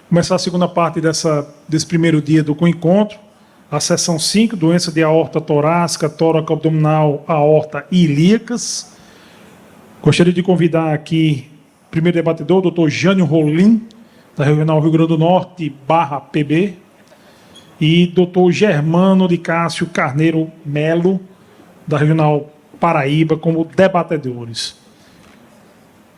Começar a segunda parte desse primeiro dia do encontro. A seção 5, doença de aorta torácica, tórax abdominal, aorta e ilíacas. Gostaria de convidar aqui o primeiro debatedor, o Dr. Jânio Rolim, da Regional Rio Grande do Norte, /PB, e Dr. Germano de Cássio Carneiro Melo, da Regional Paraíba, como debatedores.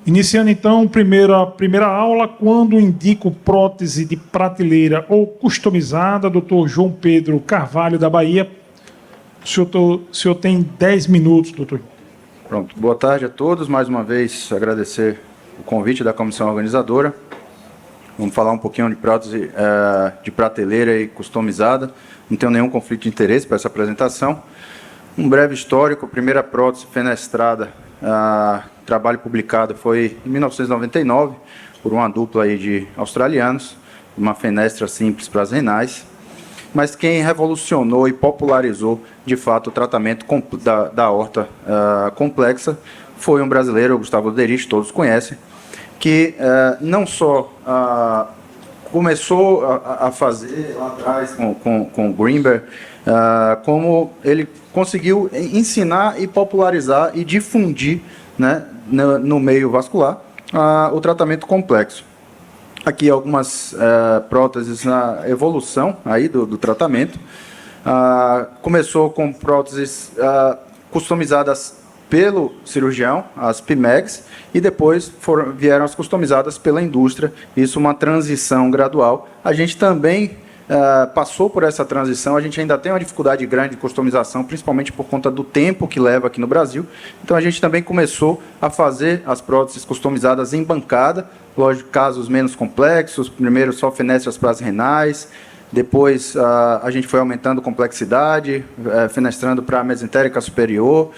Iniciando, então, a primeira aula, quando indico prótese de prateleira ou customizada, Dr. João Pedro Carvalho, da Bahia. O senhor tem 10 minutos, doutor. Pronto. Boa tarde a todos. Mais uma vez, agradecer o convite da comissão organizadora. Vamos falar um pouquinho de prótese de prateleira e customizada. Não tenho nenhum conflito de interesse para essa apresentação. Um breve histórico. A primeira prótese fenestrada, trabalho publicado foi em 1999, por uma dupla aí de australianos, uma fenestra simples para as renais. Mas quem revolucionou e popularizou, de fato, o tratamento da aorta complexa foi um brasileiro, Gustavo Derich, todos conhecem, que não só começou a fazer lá atrás com Greenberg, como ele conseguiu ensinar e popularizar e difundir, né, no meio vascular o tratamento complexo. Aqui algumas próteses na evolução aí do tratamento. Começou com próteses customizadas pelo cirurgião, as PMEGs, e depois vieram as customizadas pela indústria. Isso uma transição gradual. A gente também passou por essa transição. A gente ainda tem uma dificuldade grande de customização, principalmente por conta do tempo que leva aqui no Brasil. Então, a gente também começou a fazer as próteses customizadas em bancada, lógico, casos menos complexos, primeiro só fenestras para as renais, depois a gente foi aumentando complexidade, fenestrando para a mesentérica superior,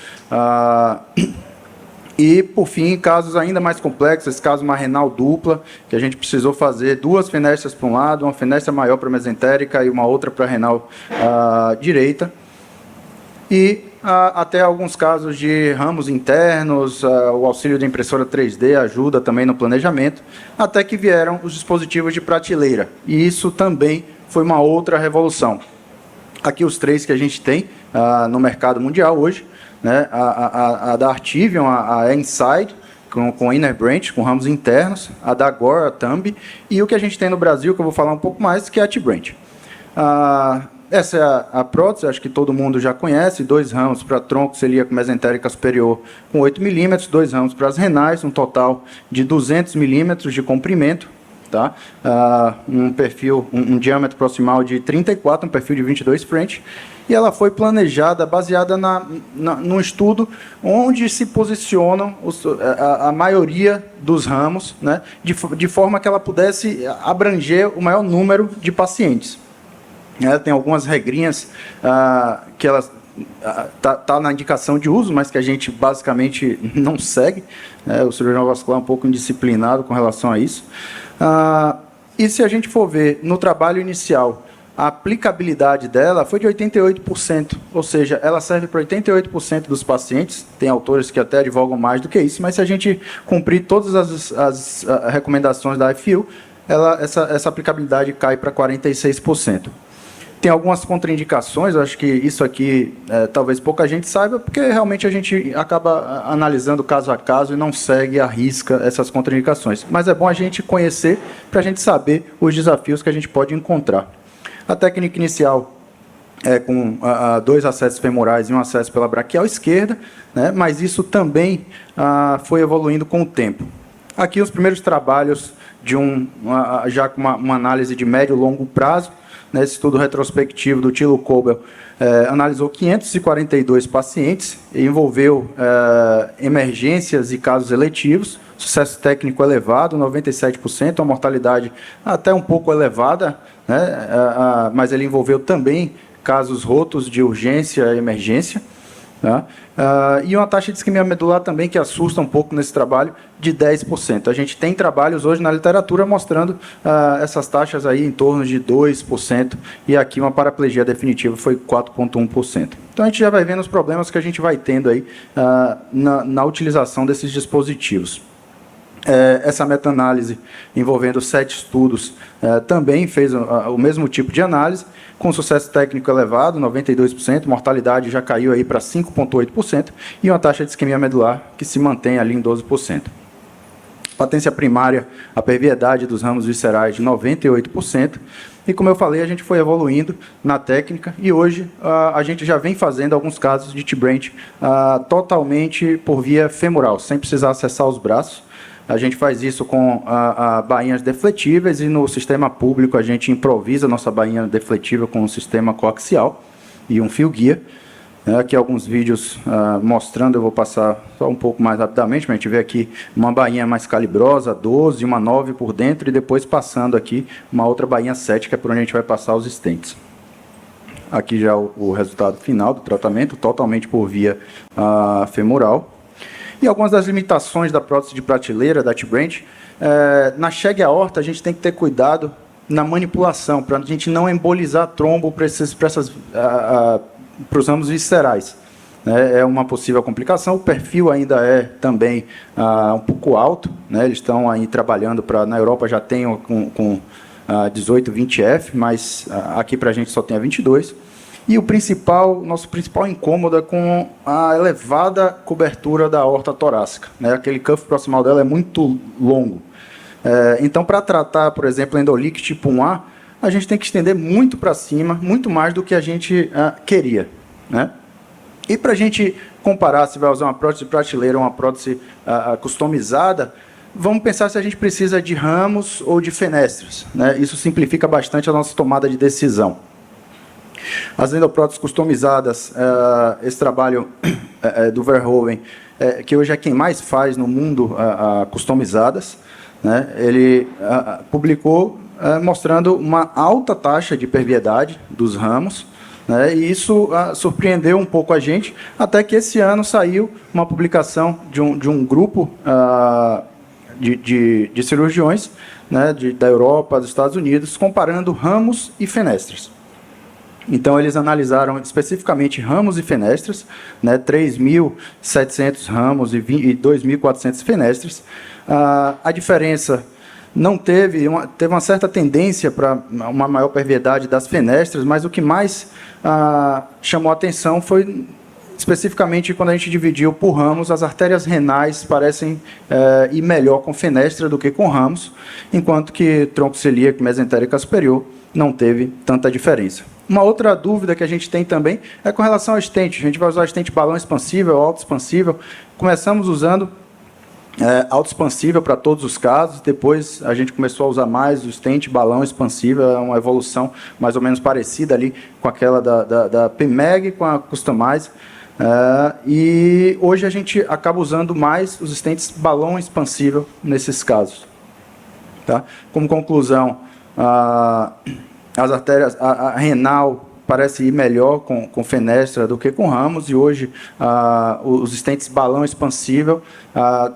e, por fim, casos ainda mais complexos, esse caso uma renal dupla, que a gente precisou fazer 2 fenestras para um lado, uma fenestra maior para a mesentérica e uma outra para a renal direita. E até alguns casos de ramos internos, o auxílio da impressora 3D ajuda também no planejamento, até que vieram os dispositivos de prateleira. E isso também foi uma outra revolução. Aqui os 3 que a gente tem no mercado mundial hoje, né, a da Artivion, a Inside, com Inner Branch, com ramos internos, a da Gore, a Thumb, e o que a gente tem no Brasil, que eu vou falar um pouco mais, que é a T-Branch. Essa é a prótese, acho que todo mundo já conhece, 2 ramos para tronco celíaco mesentérica superior com 8 milímetros, 2 ramos para as renais, um total de 200 milímetros de comprimento, tá? Um perfil, um diâmetro proximal de 34, um perfil de 22 French, e ela foi planejada, baseada num estudo onde se posicionam a maioria dos ramos, né, de forma que ela pudesse abranger o maior número de pacientes. Tem algumas regrinhas que ela está na indicação de uso, mas que a gente basicamente não segue. O cirurgião vascular é um pouco indisciplinado com relação a isso. E se a gente for ver no trabalho inicial, a aplicabilidade dela foi de 88%, ou seja, ela serve para 88% dos pacientes. Tem autores que até advogam mais do que isso, mas se a gente cumprir todas as recomendações da IFU, essa aplicabilidade cai para 46%. Tem algumas contraindicações, eu acho que isso aqui talvez pouca gente saiba, porque realmente a gente acaba analisando caso a caso e não segue à risca essas contraindicações. Mas é bom a gente conhecer para a gente saber os desafios que a gente pode encontrar. A técnica inicial é com 2 acessos femorais e um acesso pela braquial esquerda, né, mas isso também foi evoluindo com o tempo. Aqui os primeiros trabalhos já com uma análise de médio e longo prazo, nesse estudo retrospectivo do Thilo Kobel, analisou 542 pacientes e envolveu emergências e casos eletivos, sucesso técnico elevado, 97%, uma mortalidade até um pouco elevada, né, mas ele envolveu também casos rotos de urgência e emergência. Tá? E uma taxa de isquemia medular também que assusta um pouco nesse trabalho, de 10%. A gente tem trabalhos hoje na literatura mostrando essas taxas aí em torno de 2%, e aqui uma paraplegia definitiva foi 4,1%. Então a gente já vai vendo os problemas que a gente vai tendo aí na utilização desses dispositivos. Essa meta-análise, envolvendo 7 estudos, também fez o mesmo tipo de análise, com sucesso técnico elevado, 92%, mortalidade já caiu aí para 5,8%, e uma taxa de isquemia medular que se mantém ali em 12%. Patência primária, a perviedade dos ramos viscerais de 98%, e como eu falei, a gente foi evoluindo na técnica, e hoje a gente já vem fazendo alguns casos de T-Branch totalmente por via femoral, sem precisar acessar os braços. A gente faz isso com bainhas defletíveis, e no sistema público a gente improvisa nossa bainha defletível com um sistema coaxial e um fio guia. Aqui alguns vídeos mostrando, eu vou passar só um pouco mais rapidamente, mas a gente vê aqui uma bainha mais calibrosa, 12, uma 9 por dentro, e depois passando aqui uma outra bainha 7, que é por onde a gente vai passar os stents. Aqui já o resultado final do tratamento, totalmente por via femoral. E algumas das limitações da prótese de prateleira, da T-Branch, na chegue aorta a gente tem que ter cuidado na manipulação, para a gente não embolizar trombo para os ramos viscerais. É uma possível complicação. O perfil ainda é também um pouco alto, né? Eles estão aí trabalhando na Europa já tem com 18, 20F, mas aqui para a gente só tem a 22. E nosso principal incômodo é com a elevada cobertura da aorta torácica, né? Aquele cuff proximal dela é muito longo. Então, para tratar, por exemplo, endolique tipo 1A, a gente tem que estender muito para cima, muito mais do que a gente queria, né? E para a gente comparar se vai usar uma prótese de prateleira ou uma prótese customizada, vamos pensar se a gente precisa de ramos ou de fenestras, né? Isso simplifica bastante a nossa tomada de decisão. As endopróteses customizadas, esse trabalho do Verhoeven, que hoje é quem mais faz no mundo customizadas, né? Ele publicou mostrando uma alta taxa de perviedade dos ramos, né? E isso surpreendeu um pouco a gente, até que esse ano saiu uma publicação de um grupo de cirurgiões, né, da Europa, dos Estados Unidos, comparando ramos e fenestras. Então, eles analisaram especificamente ramos e fenestras, né, 3.700 ramos e 2.400 fenestras. A diferença não teve uma certa tendência para uma maior perviedade das fenestras, mas o que mais chamou a atenção foi especificamente quando a gente dividiu por ramos, as artérias renais parecem ir melhor com fenestra do que com ramos, enquanto que tronco celíaco e mesentérica superior não teve tanta diferença. Uma outra dúvida que a gente tem também é com relação ao stent. A gente vai usar stent balão expansível, auto-expansível. Começamos usando auto-expansível para todos os casos, depois a gente começou a usar mais o stent balão expansível, é uma evolução mais ou menos parecida ali com aquela da PMEG, com a Customize. E hoje a gente acaba usando mais os stents balão expansível nesses casos. Tá? Como conclusão, as artérias, a renal parece ir melhor com fenestra do que com ramos, e hoje os stents balão expansível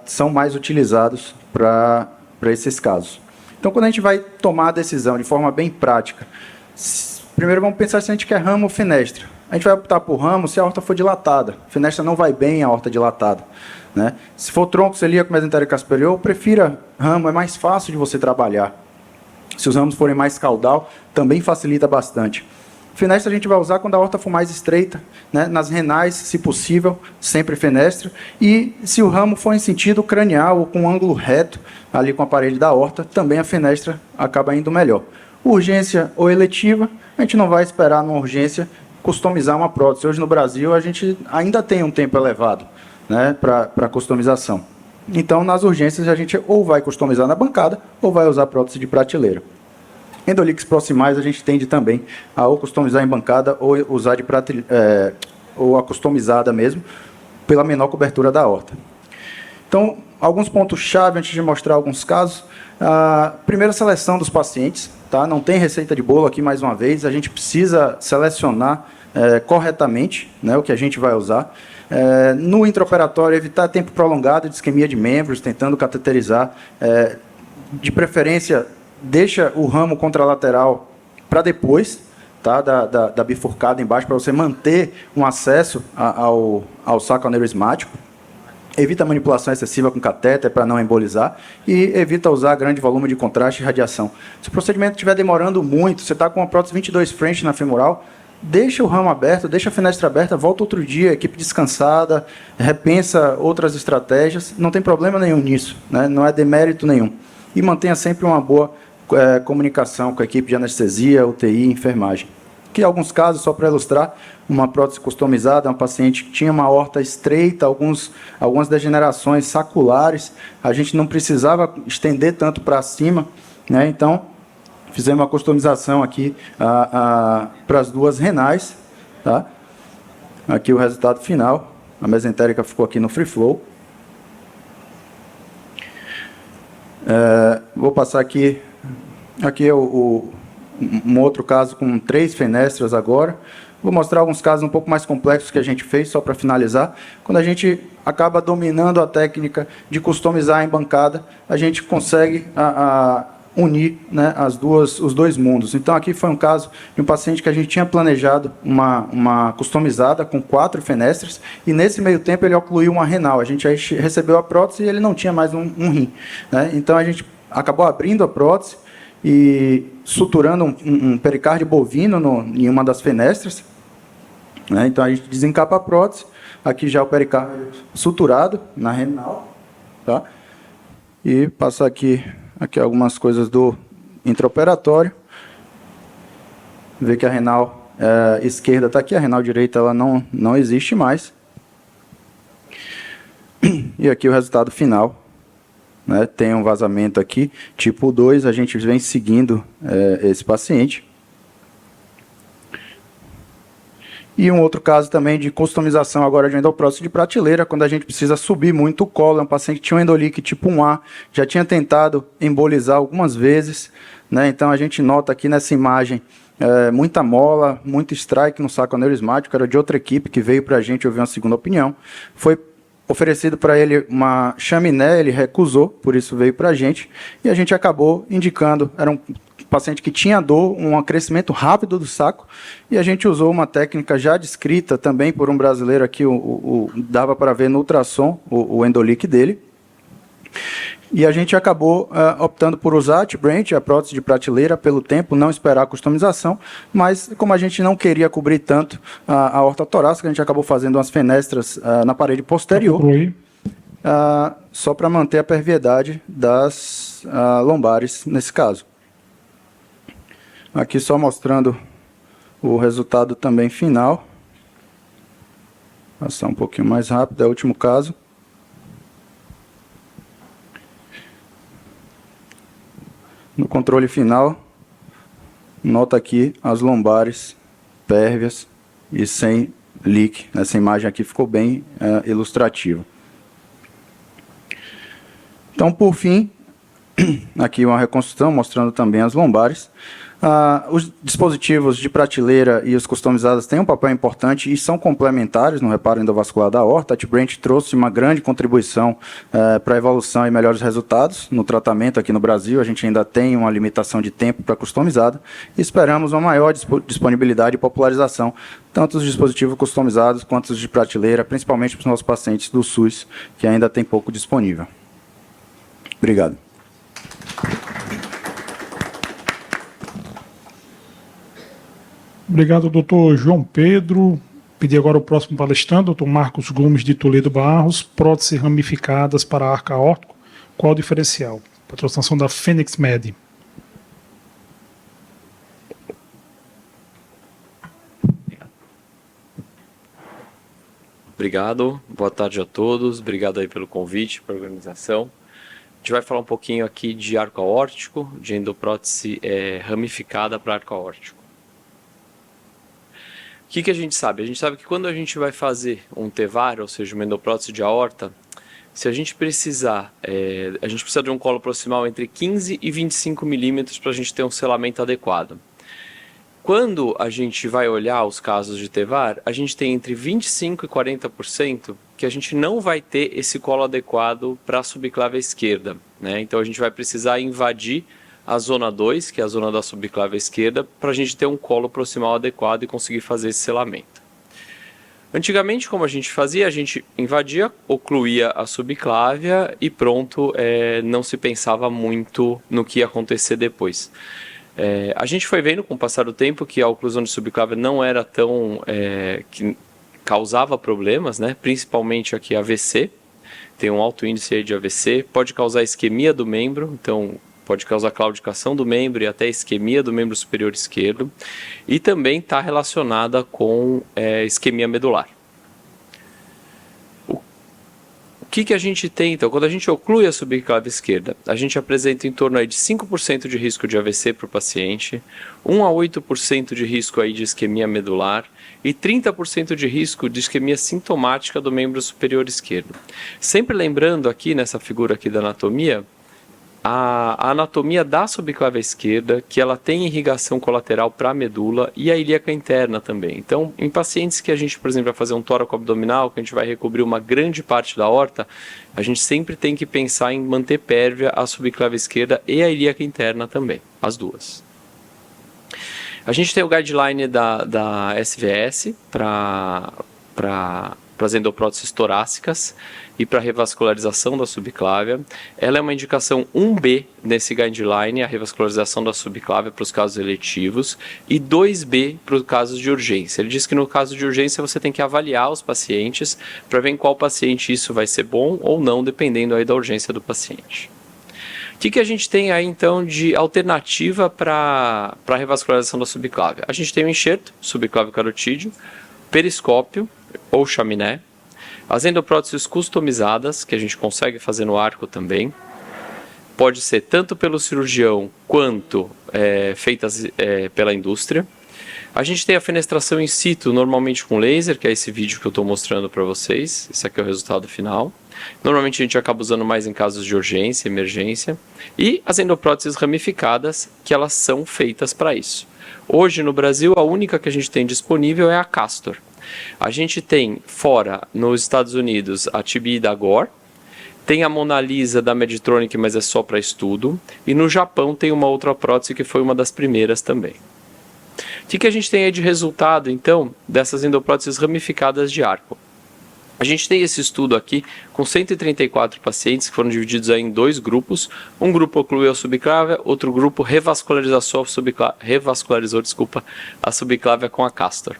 são mais utilizados para esses casos. Então, quando a gente vai tomar a decisão de forma bem prática, primeiro vamos pensar se a gente quer ramo ou fenestra. A gente vai optar por ramo se a aorta for dilatada. A fenestra não vai bem a aorta dilatada, né? Se for tronco celíaco mesentérica superior, prefira ramo, é mais fácil de você trabalhar. Se os ramos forem mais caudal, também facilita bastante. Fenestra a gente vai usar quando a aorta for mais estreita, né? Nas renais, se possível, sempre fenestra. E se o ramo for em sentido cranial ou com um ângulo reto, ali com a parede da aorta, também a fenestra acaba indo melhor. Urgência ou eletiva, a gente não vai esperar numa urgência customizar uma prótese. Hoje no Brasil a gente ainda tem um tempo elevado, né, para customização. Então, nas urgências, a gente ou vai customizar na bancada ou vai usar prótese de prateleira. Endoliques proximais a gente tende também a ou customizar em bancada ou usar ou a customizada mesmo, pela menor cobertura da aorta. Então, alguns pontos-chave antes de mostrar alguns casos. Primeiro, a seleção dos pacientes. Tá? Não tem receita de bolo aqui, mais uma vez. A gente precisa selecionar corretamente, né, o que a gente vai usar. No intraoperatório, evitar tempo prolongado de isquemia de membros, tentando cateterizar. De preferência, deixa o ramo contralateral para depois, tá, da bifurcada embaixo, para você manter um acesso ao saco aneurismático. evita a manipulação excessiva com catéter para não embolizar e evita usar grande volume de contraste e radiação. Se o procedimento estiver demorando muito, você está com uma prótese 22 French na femoral, deixa o ramo aberto, deixa a fenestra aberta, volta outro dia, equipe descansada, repensa outras estratégias, não tem problema nenhum nisso, né? Não é demérito nenhum. E mantenha sempre uma boa comunicação com a equipe de anestesia, UTI e enfermagem. Que em alguns casos, só para ilustrar, uma prótese customizada, uma paciente que tinha uma aorta estreita, algumas degenerações saculares, a gente não precisava estender tanto para cima, né? Então, fizemos uma customização aqui para as duas renais. Tá? Aqui o resultado final, a mesentérica ficou aqui no free flow. Vou passar aqui é um outro caso com 3 fenestras agora. Vou mostrar alguns casos um pouco mais complexos que a gente fez, só para finalizar. Quando a gente acaba dominando a técnica de customizar em bancada, a gente consegue unir, né, os dois mundos. Então, aqui foi um caso de um paciente que a gente tinha planejado uma customizada com 4 fenestras, e nesse meio tempo ele ocluiu uma renal. A gente aí recebeu a prótese e ele não tinha mais um rim, né? Então, a gente acabou abrindo a prótese e suturando um pericárdio bovino em uma das fenestras, né? Então, a gente desencapa a prótese, aqui já o pericárdio suturado na renal, tá? E passa aqui algumas coisas do intraoperatório. Vê que a renal esquerda está aqui, a renal direita ela não existe mais. E aqui o resultado final. Né? Tem um vazamento aqui, tipo 2, a gente vem seguindo esse paciente. E um outro caso também de customização agora de endoprótese de prateleira, quando a gente precisa subir muito o colo. É um paciente que tinha um endolique tipo 1A, já tinha tentado embolizar algumas vezes, né? Então a gente nota aqui nessa imagem muita mola, muito strike no saco aneurismático, era de outra equipe que veio para a gente ouvir uma segunda opinião. Foi oferecido para ele uma chaminé, ele recusou, por isso veio para a gente, e a gente acabou indicando, era um paciente que tinha dor, um crescimento rápido do saco, e a gente usou uma técnica já descrita também por um brasileiro aqui, dava para ver no ultrassom o endolique dele, e a gente acabou optando por usar a T-Branch, a prótese de prateleira, pelo tempo, não esperar a customização, mas como a gente não queria cobrir tanto a aorta torácica, a gente acabou fazendo umas fenestras na parede posterior, só para manter a perviedade das lombares nesse caso. Aqui só mostrando o resultado também final. Passar um pouquinho mais rápido, é o último caso. No controle final, nota aqui as lombares pérvias e sem leak. Essa imagem aqui ficou bem ilustrativa. Então, por fim, aqui uma reconstrução mostrando também as lombares. Os dispositivos de prateleira e os customizados têm um papel importante e são complementares no reparo endovascular da aorta. A T-Branch trouxe uma grande contribuição para a evolução e melhores resultados no tratamento aqui no Brasil. A gente ainda tem uma limitação de tempo para customizada e esperamos uma maior disponibilidade e popularização, tanto dos dispositivos customizados quanto os de prateleira, principalmente para os nossos pacientes do SUS, que ainda tem pouco disponível. Obrigado. Obrigado, doutor João Pedro. Pedir agora o próximo palestrante, doutor Marcos Gomes de Toledo Barros, próteses ramificadas para arco aórtico. Qual o diferencial? Patrocinação da Fênix Med. Obrigado, boa tarde a todos, obrigado aí pelo convite, pela organização. A gente vai falar um pouquinho aqui de arco aórtico, de endoprótese ramificada para arco aórtico. O que a gente sabe? A gente sabe que quando a gente vai fazer um TEVAR, ou seja, uma endoprótese de aorta, se a gente precisar, a gente precisa de um colo proximal entre 15 e 25 milímetros para a gente ter um selamento adequado. Quando a gente vai olhar os casos de TEVAR, a gente tem entre 25% e 40% que a gente não vai ter esse colo adequado para a subclave esquerda, né? Então a gente vai precisar invadir a zona 2, que é a zona da subclave esquerda, para a gente ter um colo proximal adequado e conseguir fazer esse selamento. Antigamente, como a gente fazia, a gente invadia, ocluía a subclávia e pronto, não se pensava muito no que ia acontecer depois. A gente foi vendo com o passar do tempo que a oclusão de subclávia não era tão... que causava problemas, né? Principalmente aqui AVC, tem um alto índice aí de AVC, pode causar isquemia do membro, então pode causar claudicação do membro e até isquemia do membro superior esquerdo, e também está relacionada com isquemia medular. O que a gente tem, então? Quando a gente oclui a subclávia esquerda, a gente apresenta em torno aí de 5% de risco de AVC para o paciente, 1 a 8% de risco aí de isquemia medular e 30% de risco de isquemia sintomática do membro superior esquerdo. Sempre lembrando aqui, nessa figura aqui da anatomia, a anatomia da subclávia esquerda, que ela tem irrigação colateral para a medula e a ilíaca interna também. Então, em pacientes que a gente, por exemplo, vai fazer um tóraco abdominal, que a gente vai recobrir uma grande parte da aorta, a gente sempre tem que pensar em manter pérvia a subclávia esquerda e a ilíaca interna também, as duas. A gente tem o guideline da SVS para as endopróteses torácicas e para a revascularização da subclávia. Ela é uma indicação 1B nesse guideline, a revascularização da subclávia para os casos eletivos, e 2B para os casos de urgência. Ele diz que no caso de urgência você tem que avaliar os pacientes para ver em qual paciente isso vai ser bom ou não, dependendo aí da urgência do paciente. O que a gente tem aí então de alternativa para a revascularização da subclávia? A gente tem o enxerto subclávio carotídeo, periscópio ou chaminé, as endopróteses customizadas, que a gente consegue fazer no arco também, pode ser tanto pelo cirurgião quanto feitas pela indústria. A gente tem a fenestração in situ, normalmente com laser, que é esse vídeo que eu estou mostrando para vocês. Esse aqui é o resultado final. Normalmente a gente acaba usando mais em casos de urgência, emergência. E as endopróteses ramificadas, que elas são feitas para isso. Hoje no Brasil, a única que a gente tem disponível é a Castor. A gente tem fora, nos Estados Unidos, a TBI da Gore, tem a Mona Lisa da Medtronic, mas é só para estudo, e no Japão tem uma outra prótese que foi uma das primeiras também. O que a gente tem aí de resultado, então, dessas endopróteses ramificadas de arco? A gente tem esse estudo aqui com 134 pacientes que foram divididos aí em 2 grupos. Um grupo ocluiu a subclávia, outro grupo revascularizou a subclávia com a Castor.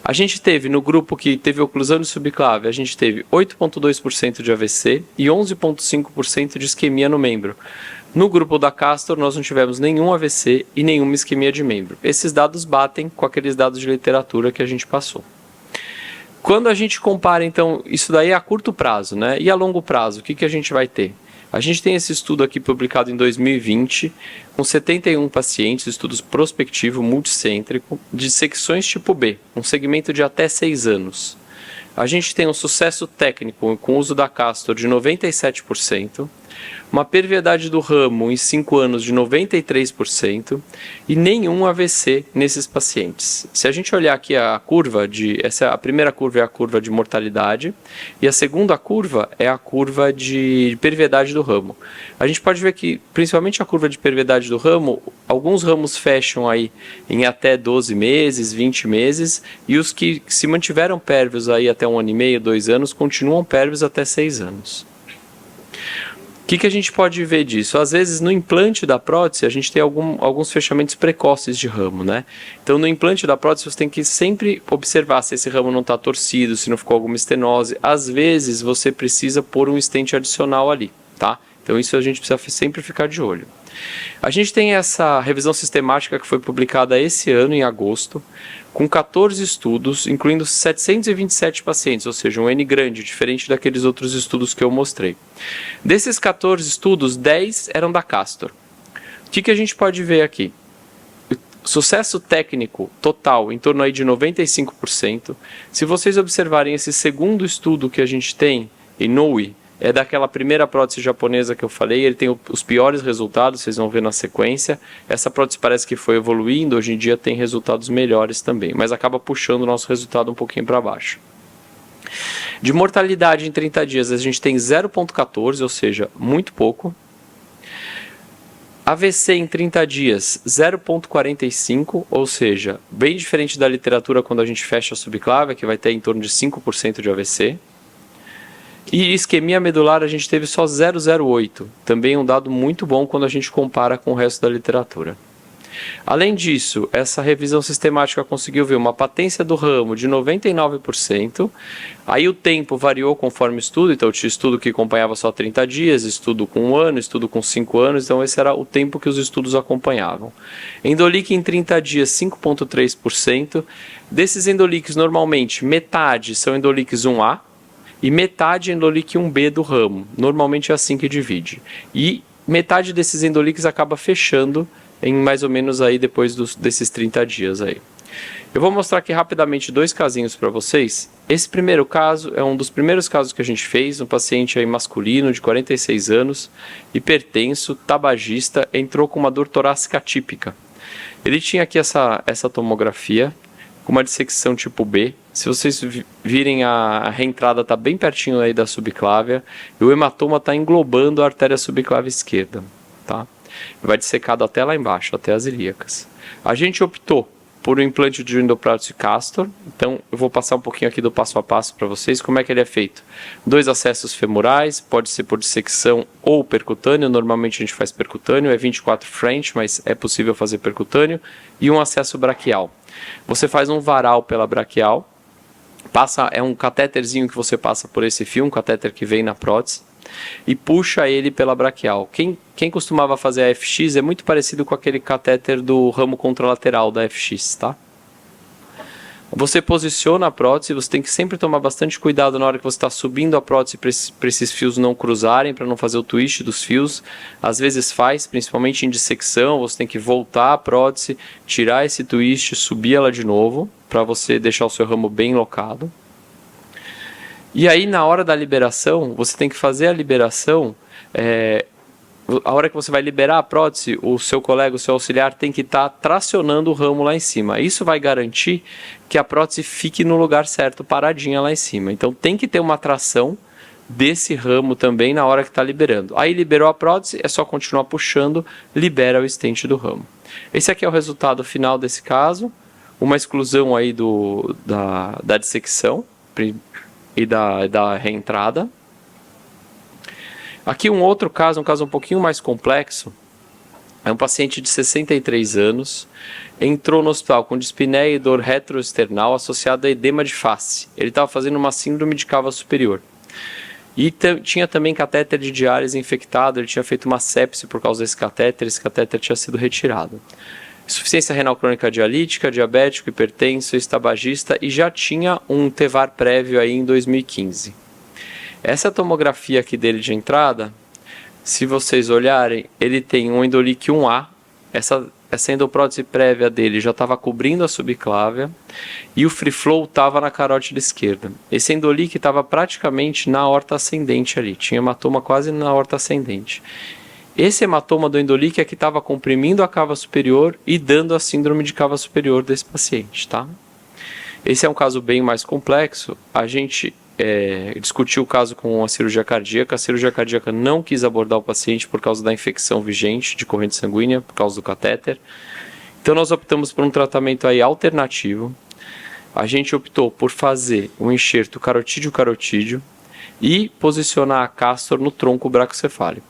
A gente teve, no grupo que teve oclusão de subclávia, a gente teve 8,2% de AVC e 11,5% de isquemia no membro. No grupo da Castor, nós não tivemos nenhum AVC e nenhuma isquemia de membro. Esses dados batem com aqueles dados de literatura que a gente passou. Quando a gente compara, então, isso daí a curto prazo, né? E a longo prazo, o que a gente vai ter? A gente tem esse estudo aqui publicado em 2020, com 71 pacientes, estudos prospectivo, multicêntrico, de secções tipo B, um segmento de até 6 anos. A gente tem um sucesso técnico com o uso da Castor de 97%, uma perviedade do ramo em 5 anos de 93% e nenhum AVC nesses pacientes. Se a gente olhar aqui a curva a primeira curva é a curva de mortalidade e a segunda curva é a curva de perviedade do ramo. A gente pode ver que, principalmente a curva de perviedade do ramo, alguns ramos fecham aí em até 12 meses, 20 meses, e os que se mantiveram pérvios aí até 1 ano e meio, 2 anos, continuam pérvios até 6 anos. O que a gente pode ver disso? Às vezes no implante da prótese a gente tem alguns fechamentos precoces de ramo, né? Então no implante da prótese você tem que sempre observar se esse ramo não está torcido, se não ficou alguma estenose. Às vezes você precisa pôr um stent adicional ali, tá? Então isso a gente precisa sempre ficar de olho. A gente tem essa revisão sistemática que foi publicada esse ano, em agosto, com 14 estudos, incluindo 727 pacientes, ou seja, um N grande, diferente daqueles outros estudos que eu mostrei. Desses 14 estudos, 10 eram da Castor. O que a gente pode ver aqui? Sucesso técnico total em torno aí de 95%. Se vocês observarem esse segundo estudo que a gente tem, Inoue, é daquela primeira prótese japonesa que eu falei, ele tem os piores resultados, vocês vão ver na sequência. Essa prótese parece que foi evoluindo, hoje em dia tem resultados melhores também, mas acaba puxando o nosso resultado um pouquinho para baixo. De mortalidade em 30 dias, a gente tem 0,14, ou seja, muito pouco. AVC em 30 dias, 0,45, ou seja, bem diferente da literatura quando a gente fecha a subclávia, que vai ter em torno de 5% de AVC. E isquemia medular a gente teve só 0,08, também um dado muito bom quando a gente compara com o resto da literatura. Além disso, essa revisão sistemática conseguiu ver uma patência do ramo de 99%, aí o tempo variou conforme o estudo, então tinha estudo que acompanhava só 30 dias, estudo com 1 ano, estudo com 5 anos, então esse era o tempo que os estudos acompanhavam. Endolique em 30 dias, 5,3%, desses endoliques normalmente metade são endoliques 1A, e metade endolique 1B do ramo, normalmente é assim que divide, e metade desses endoliques acaba fechando em mais ou menos aí depois desses 30 dias aí. Eu vou mostrar aqui rapidamente 2 casinhos para vocês. Esse primeiro caso é um dos primeiros casos que a gente fez, um paciente aí masculino de 46 anos, hipertenso, tabagista, entrou com uma dor torácica típica. Ele tinha aqui essa tomografia com uma dissecção tipo B. Se vocês virem, a reentrada está bem pertinho aí da subclávia e o hematoma está englobando a artéria subclávia esquerda, tá? Vai dissecado até lá embaixo, até as ilíacas. A gente optou por um implante de endoprótese Castor, então eu vou passar um pouquinho aqui do passo a passo para vocês, como é que ele é feito. 2 acessos femorais, pode ser por dissecção ou percutâneo, normalmente a gente faz percutâneo, é 24 French, mas é possível fazer percutâneo, e um acesso braquial. Você faz um varal pela braquial, é um catéterzinho que você passa por esse fio, um catéter que vem na prótese, e puxa ele pela braquial. Quem costumava fazer a FX é muito parecido com aquele catéter do ramo contralateral da FX, tá? Você posiciona a prótese, você tem que sempre tomar bastante cuidado na hora que você está subindo a prótese para esses fios não cruzarem, para não fazer o twist dos fios. Às vezes faz, principalmente em dissecção, você tem que voltar a prótese, tirar esse twist, subir ela de novo, para você deixar o seu ramo bem locado. E aí, na hora da liberação, você tem que fazer a liberação. A hora que você vai liberar a prótese, o seu colega, o seu auxiliar, tem que estar tracionando o ramo lá em cima. Isso vai garantir que a prótese fique no lugar certo, paradinha lá em cima. Então, tem que ter uma tração desse ramo também na hora que está liberando. Aí, liberou a prótese, é só continuar puxando, libera o estente do ramo. Esse aqui é o resultado final desse caso. Uma exclusão aí da dissecção e da reentrada. Aqui um outro caso, um caso um pouquinho mais complexo, é um paciente de 63 anos, entrou no hospital com dispneia e dor retroesternal associada a edema de face. Ele estava fazendo uma síndrome de cava superior. E tinha também catéter de diálise infectado, ele tinha feito uma sepse por causa desse catéter, esse catéter tinha sido retirado. Insuficiência renal crônica dialítica, diabético, hipertenso, estabagista e já tinha um TEVAR prévio aí em 2015. Essa tomografia aqui dele de entrada, se vocês olharem, ele tem um endolique 1A, essa endoprótese prévia dele já estava cobrindo a subclávia e o free flow estava na carótida esquerda. Esse endolique estava praticamente na aorta ascendente ali, tinha hematoma quase na aorta ascendente. Esse hematoma do endolique é que estava comprimindo a cava superior e dando a síndrome de cava superior desse paciente, tá? Esse é um caso bem mais complexo. A gente discutiu o caso com a cirurgia cardíaca. A cirurgia cardíaca não quis abordar o paciente por causa da infecção vigente de corrente sanguínea, por causa do catéter. Então nós optamos por um tratamento aí alternativo. A gente optou por fazer um enxerto carotídeo-carotídeo e posicionar a Castor no tronco bracocefálico.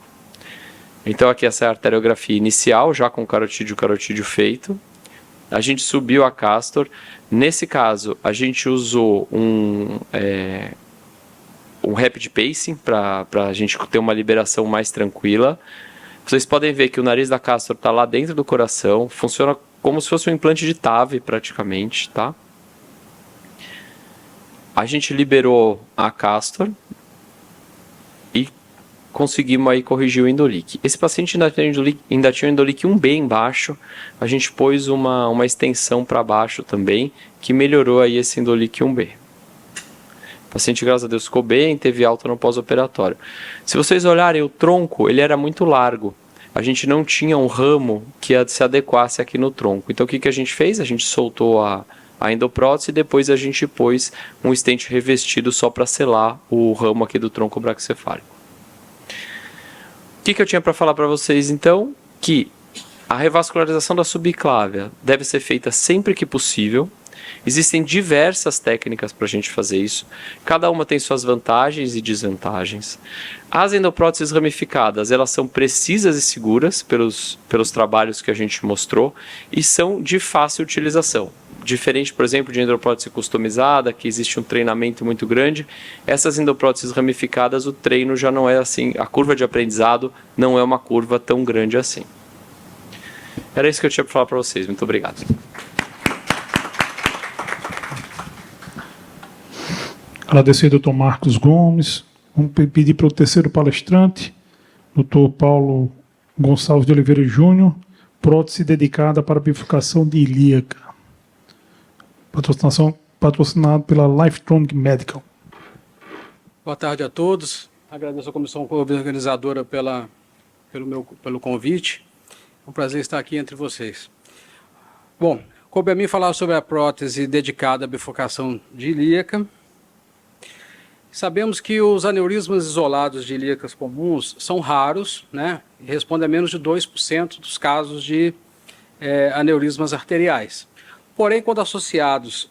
Então aqui essa é a arteriografia inicial, já com o carotídeo feito. A gente subiu a Castor. Nesse caso, a gente usou um rapid pacing para a gente ter uma liberação mais tranquila. Vocês podem ver que o nariz da Castor está lá dentro do coração. Funciona como se fosse um implante de TAV praticamente, tá? A gente liberou a Castor e conseguimos aí corrigir o endolique. Esse paciente ainda tinha um endolique 1B embaixo, a gente pôs uma extensão para baixo também, que melhorou aí esse endolique 1B. O paciente, graças a Deus, ficou bem, teve alta no pós-operatório. Se vocês olharem, o tronco, ele era muito largo. A gente não tinha um ramo que se adequasse aqui no tronco. Então, o que a gente fez? A gente soltou a endoprótese e depois a gente pôs um estente revestido só para selar o ramo aqui do tronco bracocefálico. O que eu tinha para falar para vocês, então? que a revascularização da subclávia deve ser feita sempre que possível. Existem diversas técnicas para a gente fazer isso. Cada uma tem suas vantagens e desvantagens. As endopróteses ramificadas, elas são precisas e seguras pelos trabalhos que a gente mostrou e são de fácil utilização. Diferente, por exemplo, de endoprótese customizada, que existe um treinamento muito grande, essas endopróteses ramificadas, o treino já não é assim, a curva de aprendizado não é uma curva tão grande assim. Era isso que eu tinha para falar para vocês. Muito obrigado. Agradecer ao Dr. Marcos Gomes. Vamos pedir para o terceiro palestrante, Dr. Paulo Gonçalves de Oliveira Júnior, prótese dedicada para bifurcação de ilíaca. Patrocinado pela Lifetronic Medical. Boa tarde a todos. Agradeço à comissão organizadora pelo convite. É um prazer estar aqui entre vocês. Bom, coube a mim falar sobre a prótese dedicada à bifurcação de ilíaca. Sabemos que os aneurismas isolados de ilíacas comuns são raros, né? E respondem a menos de 2% dos casos de aneurismas arteriais. Porém, quando associados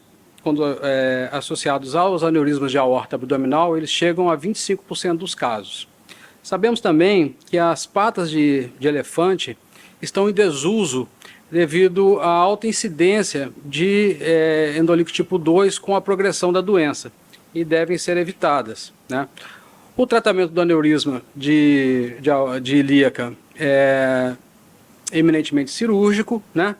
aos aneurismas de aorta abdominal, eles chegam a 25% dos casos. Sabemos também que as patas de elefante estão em desuso devido à alta incidência de endolíquido tipo 2 com a progressão da doença e devem ser evitadas, né? O tratamento do aneurisma de ilíaca é eminentemente cirúrgico, né?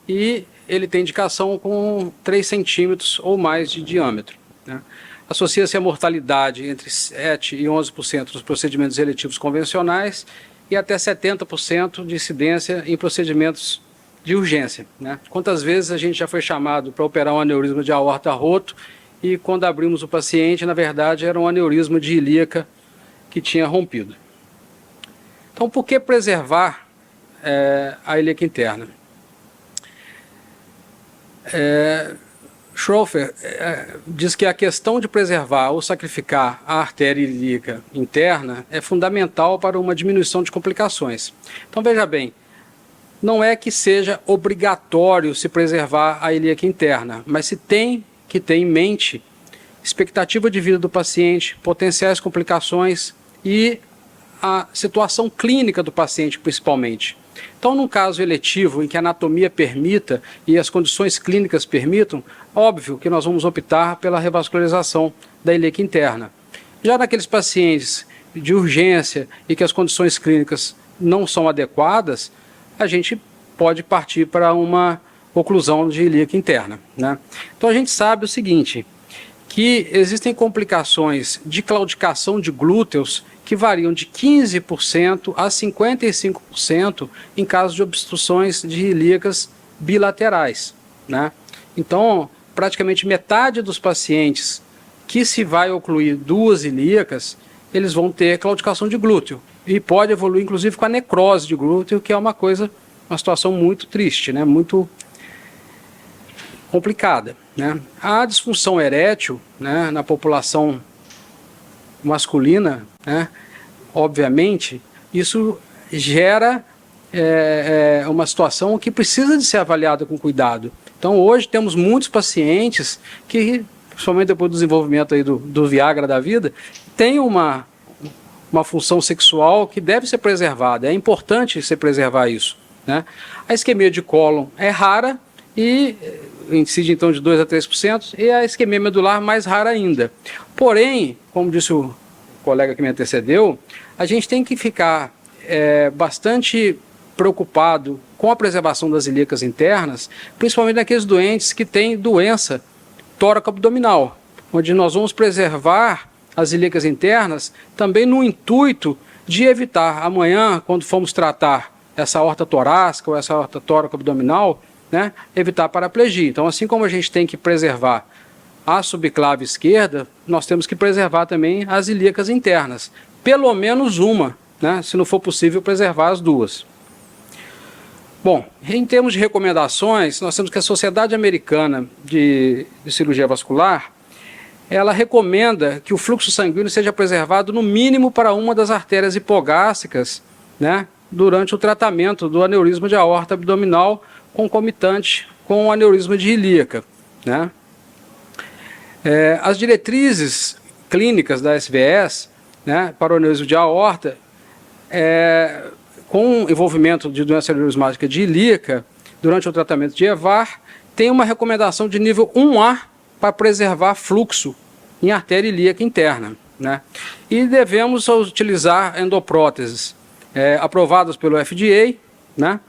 E ele tem indicação com 3 centímetros ou mais de diâmetro, né? Associa-se a mortalidade entre 7% e 11% nos procedimentos eletivos convencionais e até 70% de incidência em procedimentos de urgência, né? Quantas vezes a gente já foi chamado para operar um aneurisma de aorta roto e quando abrimos o paciente, na verdade, era um aneurisma de ilíaca que tinha rompido. Então, por que preservar a ilíaca interna? Schroeffer diz que a questão de preservar ou sacrificar a artéria ilíaca interna é fundamental para uma diminuição de complicações. Então, veja bem, não é que seja obrigatório se preservar a ilíaca interna, mas se tem que ter em mente expectativa de vida do paciente, potenciais complicações e a situação clínica do paciente, principalmente. Então, num caso eletivo em que a anatomia permita e as condições clínicas permitam, óbvio que nós vamos optar pela revascularização da ilíaca interna. Já naqueles pacientes de urgência e que as condições clínicas não são adequadas, a gente pode partir para uma oclusão de ilíaca interna, né? Então a gente sabe o seguinte, que existem complicações de claudicação de glúteos que variam de 15% a 55% em caso de obstruções de ilíacas bilaterais, né? Então, praticamente metade dos pacientes que se vai ocluir 2 ilíacas, eles vão ter claudicação de glúteo e pode evoluir inclusive com a necrose de glúteo, que é uma situação muito triste, né? Muito complicada, né? A disfunção erétil, né, na população masculina, né, obviamente, isso gera uma situação que precisa de ser avaliada com cuidado. Então, hoje temos muitos pacientes que, principalmente depois do desenvolvimento aí do Viagra da vida, tem uma função sexual que deve ser preservada. É importante se preservar isso, né? A isquemia de cólon é rara e incide então de 2% a 3%, e a isquemia medular mais rara ainda. Porém, como disse o colega que me antecedeu, a gente tem que ficar bastante preocupado com a preservação das ilíacas internas, principalmente naqueles doentes que têm doença tóraco-abdominal, onde nós vamos preservar as ilíacas internas também no intuito de evitar amanhã, quando formos tratar essa aorta torácica ou essa aorta tóraco-abdominal, né, evitar a paraplegia. Então, assim como a gente tem que preservar a subclave esquerda, nós temos que preservar também as ilíacas internas. Pelo menos uma, né, se não for possível preservar as 2. Bom, em termos de recomendações, nós temos que a Sociedade Americana de Cirurgia Vascular, ela recomenda que o fluxo sanguíneo seja preservado no mínimo para uma das artérias hipogástricas, né, durante o tratamento do aneurisma de aorta abdominal concomitante com o aneurisma de ilíaca, né? As diretrizes clínicas da SVS, né, para o aneurisma de aorta, com envolvimento de doença aneurismática de ilíaca durante o tratamento de EVAR, tem uma recomendação de nível 1A para preservar fluxo em artéria ilíaca interna, né? E devemos utilizar endopróteses aprovadas pelo FDA, né?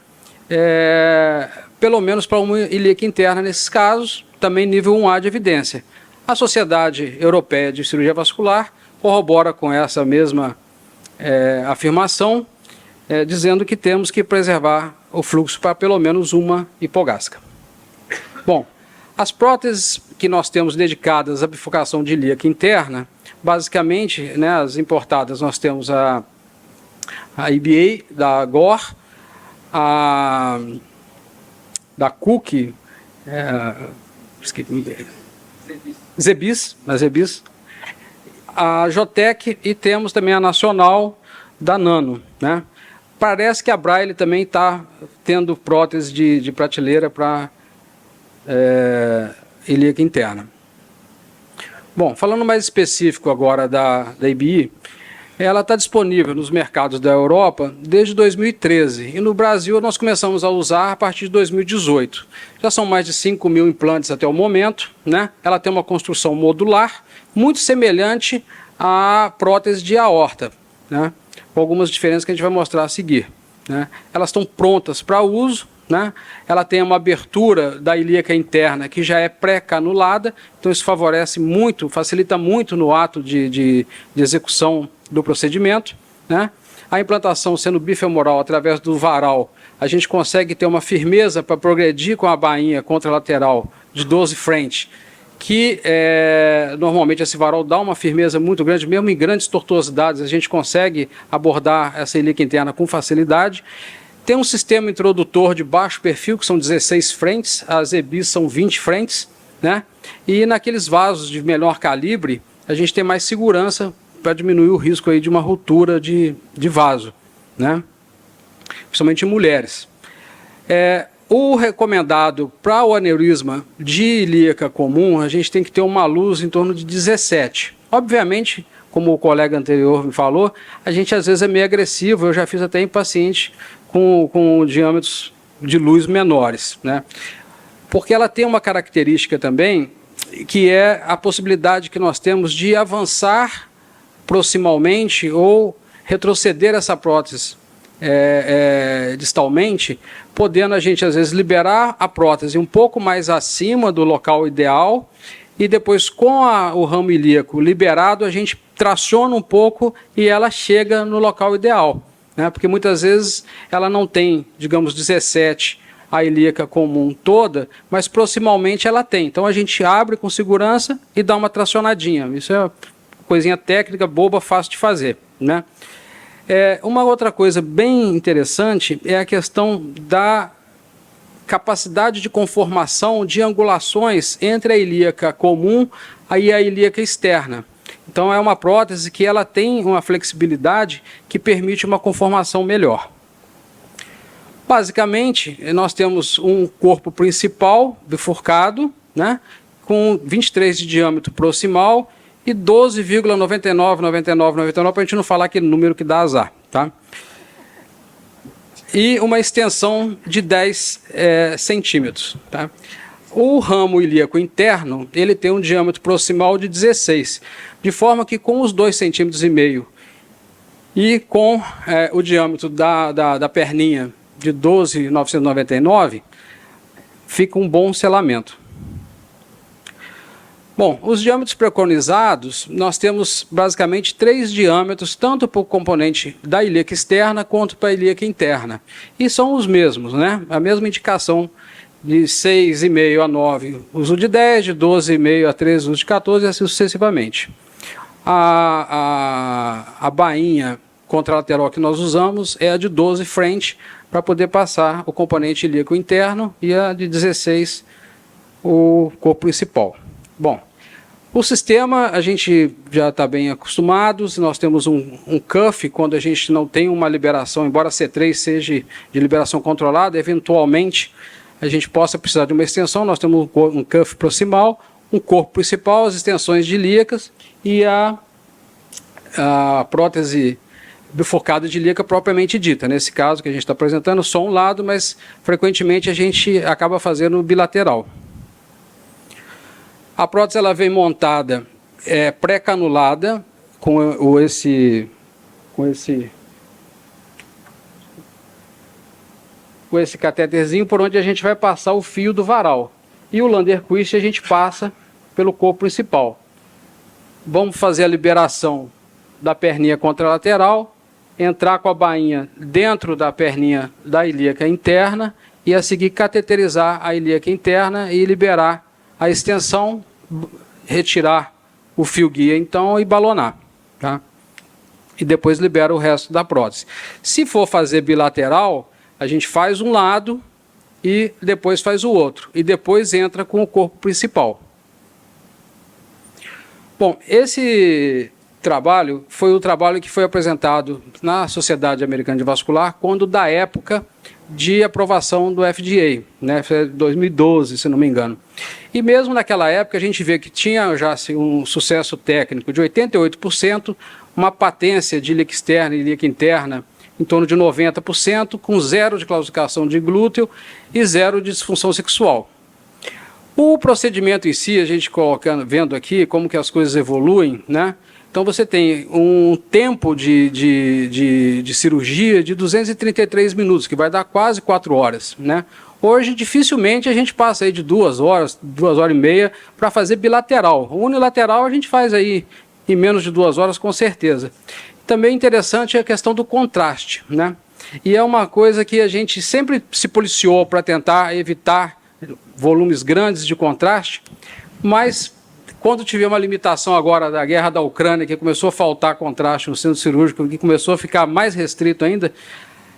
Pelo menos para uma ilíaca interna nesses casos, também nível 1A de evidência. A Sociedade Europeia de Cirurgia Vascular corrobora com essa mesma afirmação, dizendo que temos que preservar o fluxo para pelo menos uma hipogástrica. Bom, as próteses que nós temos dedicadas à bifurcação de ilíaca interna, basicamente, né, as importadas, nós temos a IBA da GOR, da Cook, Zebis, a Jotec, e temos também a Nacional da Nano, né? Parece que a Braille também está tendo prótese de prateleira para ilíaca interna. Bom, falando mais específico agora da IBI, ela está disponível nos mercados da Europa desde 2013 e no Brasil nós começamos a usar a partir de 2018. Já são mais de 5 mil implantes até o momento, né? Ela tem uma construção modular muito semelhante à prótese de aorta, né? Com algumas diferenças que a gente vai mostrar a seguir, né? Elas estão prontas para uso, né? Ela tem uma abertura da ilíaca interna que já é pré-canulada, então isso favorece muito, facilita muito no ato de execução do procedimento, né? A implantação sendo bifemoral através do varal, a gente consegue ter uma firmeza para progredir com a bainha contralateral de 12 frente, que normalmente esse varal dá uma firmeza muito grande, mesmo em grandes tortuosidades a gente consegue abordar essa ilíaca interna com facilidade. Tem um sistema introdutor de baixo perfil, que são 16 frentes, as EBIs são 20 frentes, né? E naqueles vasos de menor calibre, a gente tem mais segurança para diminuir o risco aí de uma ruptura de vaso, né? Principalmente em mulheres. O recomendado para o aneurisma de ilíaca comum, a gente tem que ter uma luz em torno de 17. Obviamente, como o colega anterior me falou, a gente às vezes é meio agressivo, eu já fiz até em paciente com diâmetros de luz menores, né? Porque ela tem uma característica também, que é a possibilidade que nós temos de avançar proximalmente ou retroceder essa prótese distalmente, podendo a gente às vezes liberar a prótese um pouco mais acima do local ideal e depois com o ramo ilíaco liberado a gente traciona um pouco e ela chega no local ideal, né? Porque muitas vezes ela não tem, digamos, 17 a ilíaca comum toda, mas proximalmente ela tem. Então a gente abre com segurança e dá uma tracionadinha. Isso é coisinha técnica, boba, fácil de fazer, né? Uma outra coisa bem interessante é a questão da capacidade de conformação de angulações entre a ilíaca comum e a ilíaca externa. Então é uma prótese que ela tem uma flexibilidade que permite uma conformação melhor. Basicamente, nós temos um corpo principal bifurcado, né, com 23 de diâmetro proximal e 12,99, para a gente não falar aquele número que dá azar, tá? E uma extensão de 10 centímetros, tá? O ramo ilíaco interno, ele tem um diâmetro proximal de 16, de forma que com os 2,5 centímetros e com o diâmetro da perninha de 12,999, fica um bom selamento. Bom, os diâmetros preconizados, nós temos basicamente 3 diâmetros, tanto para o componente da ilíaca externa quanto para a ilíaca interna. E são os mesmos, né? A mesma indicação de 6,5 a 9, uso de 10, de 12,5 a 13, uso de 14 e assim sucessivamente. A bainha contralateral que nós usamos é a de 12 frente, para poder passar o componente ilíaco interno, e a de 16 o corpo principal. Bom, O sistema, a gente já está bem acostumado, nós temos um cuff, quando a gente não tem uma liberação, embora C3 seja de liberação controlada, eventualmente a gente possa precisar de uma extensão, nós temos um cuff proximal, um corpo principal, as extensões de ilíacas e a prótese bifurcada de ilíaca propriamente dita. Nesse caso que a gente está apresentando, só um lado, mas frequentemente a gente acaba fazendo bilateral. A prótese ela vem montada pré-canulada com esse catéterzinho por onde a gente vai passar o fio do varal. E o Landerquist a gente passa pelo corpo principal. Vamos fazer a liberação da perninha contralateral, entrar com a bainha dentro da perninha da ilíaca interna e a seguir cateterizar a ilíaca interna e liberar a extensão, retirar o fio guia então e balonar, tá? E depois libera o resto da prótese. Se for fazer bilateral, a gente faz um lado e depois faz o outro. E depois entra com o corpo principal. Bom, esse trabalho foi o trabalho que foi apresentado na Sociedade Americana de Vascular quando da época de aprovação do FDA, né, 2012, se não me engano. E mesmo naquela época a gente vê que tinha já assim, um sucesso técnico de 88%, uma patência de ilíaca externa e ilíaca interna em torno de 90%, com 0 de claudicação de glúteo e 0 de disfunção sexual. O procedimento em si, a gente vendo aqui como que as coisas evoluem, né? Então você tem um tempo de cirurgia de 233 minutos, que vai dar quase 4 horas, né? Hoje, dificilmente a gente passa aí de 2 horas, 2 horas e meia, para fazer bilateral. O unilateral a gente faz aí em menos de 2 horas, com certeza. Também interessante é a questão do contraste, né? E é uma coisa que a gente sempre se policiou para tentar evitar volumes grandes de contraste, mas quando tive uma limitação agora da guerra da Ucrânia, que começou a faltar contraste no centro cirúrgico, que começou a ficar mais restrito ainda,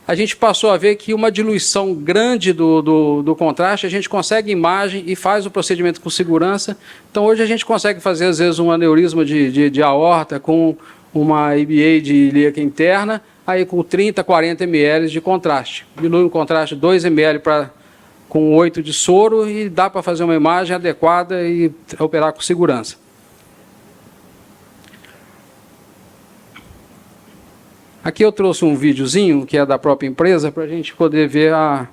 a gente passou a ver que uma diluição grande do contraste, a gente consegue imagem e faz o procedimento com segurança. Então hoje a gente consegue fazer às vezes um aneurisma de aorta com uma IBA de ilíaca interna, aí com 30, 40 ml de contraste. Dilui o contraste 2 ml com 8 de soro e dá para fazer uma imagem adequada e operar com segurança. Aqui eu trouxe um videozinho, que é da própria empresa, para a gente poder ver a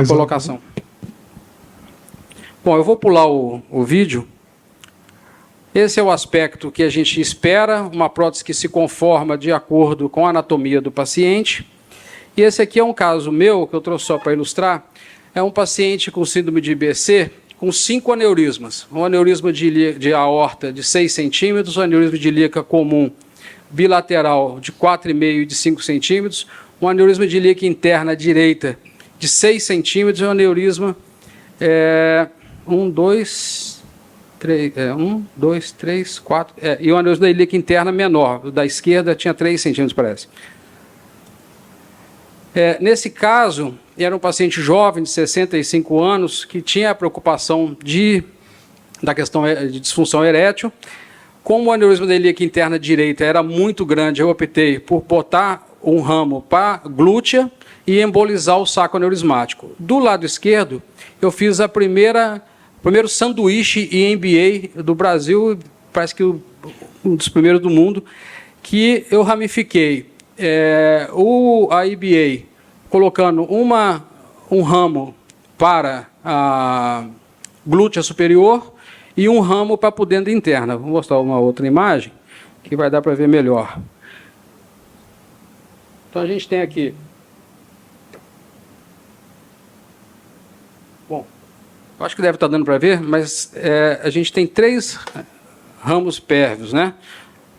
colocação. Bom, eu vou pular o vídeo. Esse é o aspecto que a gente espera, uma prótese que se conforma de acordo com a anatomia do paciente. E esse aqui é um caso meu, que eu trouxe só para ilustrar. É um paciente com síndrome de IBC com 5 aneurismas. Um aneurisma de aorta de 6 centímetros, um aneurisma de ilíaca comum bilateral de 4,5 e de 5 centímetros, um aneurisma de ilíaca interna direita de 6 centímetros e um aneurisma 1, 2, 3, 4... e um aneurisma da ilíaca interna menor. Da esquerda tinha 3 centímetros, parece. Nesse caso, era um paciente jovem, de 65 anos, que tinha a preocupação da questão de disfunção erétil. Como o aneurisma da ilíaca interna direita era muito grande, eu optei por botar um ramo para glútea e embolizar o saco aneurismático. Do lado esquerdo, eu fiz o primeiro sanduíche EMBA do Brasil, parece que um dos primeiros do mundo, que eu ramifiquei a IBA colocando um ramo para a glútea superior e um ramo para a pudenda interna. Vou mostrar uma outra imagem que vai dar para ver melhor. Então a gente tem aqui. Bom, acho que deve estar dando para ver, mas a gente tem 3 ramos pérvios, né?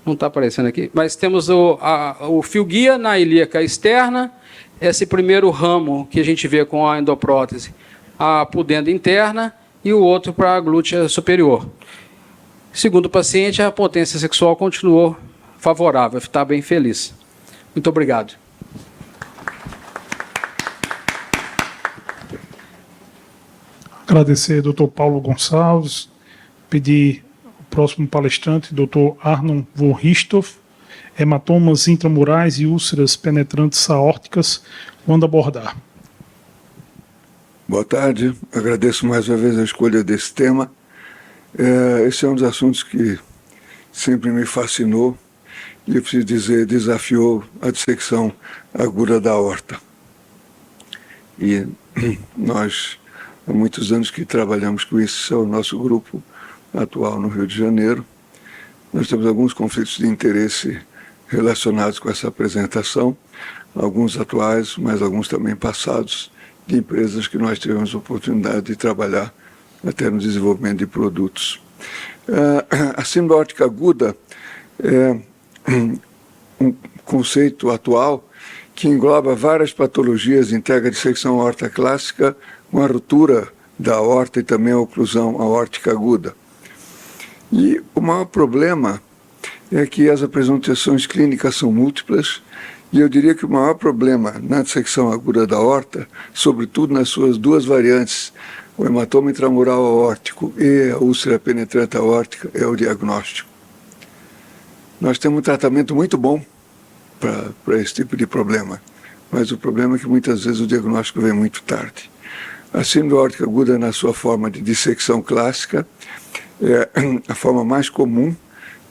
Não está aparecendo aqui, mas temos o fio guia na ilíaca externa, esse primeiro ramo que a gente vê com a endoprótese, a pudenda interna e o outro para a glútea superior. Segundo o paciente, a potência sexual continuou favorável, está bem feliz. Muito obrigado. Agradecer ao Dr. Paulo Gonçalves, pedir próximo palestrante, Dr. Arnon von Richthofen, hematomas intramurais e úlceras penetrantes aórticas, quando abordar. Boa tarde, agradeço mais uma vez a escolha desse tema. Esse é um dos assuntos que sempre me fascinou e, eu preciso dizer, desafiou a dissecção aguda da aorta. E nós, há muitos anos que trabalhamos com isso, esse é o nosso grupo atual no Rio de Janeiro. Nós temos alguns conflitos de interesse relacionados com essa apresentação, alguns atuais, mas alguns também passados, de empresas que nós tivemos a oportunidade de trabalhar até no desenvolvimento de produtos. A síndrome aórtica aguda é um conceito atual que engloba várias patologias, integra a dissecção aórtica clássica com a ruptura da aorta e também a oclusão aórtica aguda. E o maior problema é que as apresentações clínicas são múltiplas, e eu diria que o maior problema na dissecção aguda da aorta, sobretudo nas suas duas variantes, o hematoma intramural aórtico e a úlcera penetrante aórtica, é o diagnóstico. Nós temos um tratamento muito bom para esse tipo de problema, mas o problema é que muitas vezes o diagnóstico vem muito tarde. A síndrome aórtica aguda, na sua forma de dissecção clássica, é a forma mais comum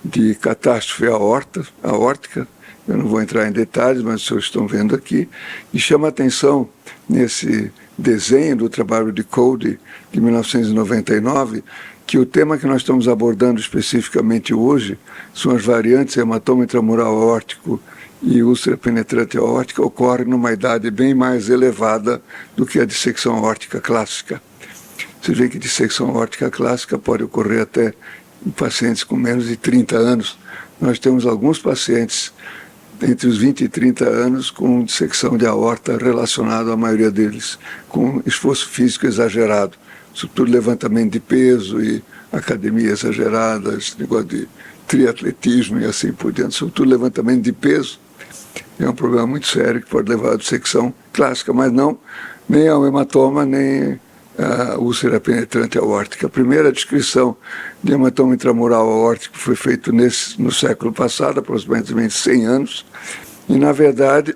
de catástrofe aórtica. Eu não vou entrar em detalhes, mas vocês estão vendo aqui, e chama a atenção nesse desenho do trabalho de Cody, de 1999, que o tema que nós estamos abordando especificamente hoje são as variantes hematoma intramural aórtico e úlcera penetrante aórtica, ocorrem numa idade bem mais elevada do que a dissecção aórtica clássica. Você vê que dissecção aórtica clássica pode ocorrer até em pacientes com menos de 30 anos. Nós temos alguns pacientes entre os 20 e 30 anos com dissecção de aorta relacionada, a maioria deles, com esforço físico exagerado, sobretudo levantamento de peso e academia exagerada, esse negócio de triatletismo e assim por diante, sobretudo levantamento de peso. É um problema muito sério que pode levar à dissecção clássica, mas não nem ao hematoma, nem a úlcera penetrante aórtica. A primeira descrição de hematoma intramural aórtico foi feita no século passado, aproximadamente 100 anos, e, na verdade,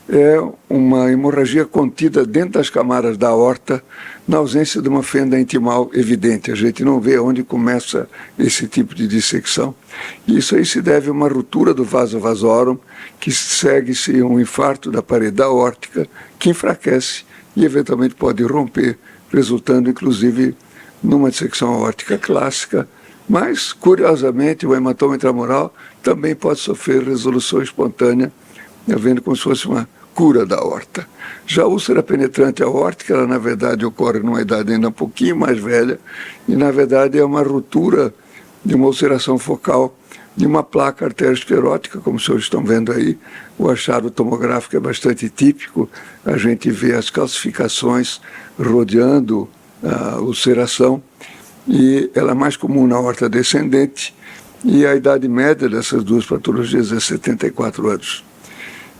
é uma hemorragia contida dentro das camadas da aorta, na ausência de uma fenda intimal evidente. A gente não vê onde começa esse tipo de dissecção. E isso aí se deve a uma ruptura do vaso vasorum, que segue-se um infarto da parede aórtica, que enfraquece e eventualmente pode romper, resultando inclusive numa dissecção aórtica clássica, mas, curiosamente, o hematoma intramural também pode sofrer resolução espontânea, havendo como se fosse uma cura da aorta. Já a úlcera penetrante aórtica, ela na verdade ocorre numa idade ainda um pouquinho mais velha, e na verdade é uma ruptura de uma ulceração focal de uma placa arteriosclerótica, como os senhores estão vendo aí. O achado tomográfico é bastante típico, a gente vê as calcificações rodeando a ulceração, e ela é mais comum na aorta descendente, e a idade média dessas duas patologias é 74 anos.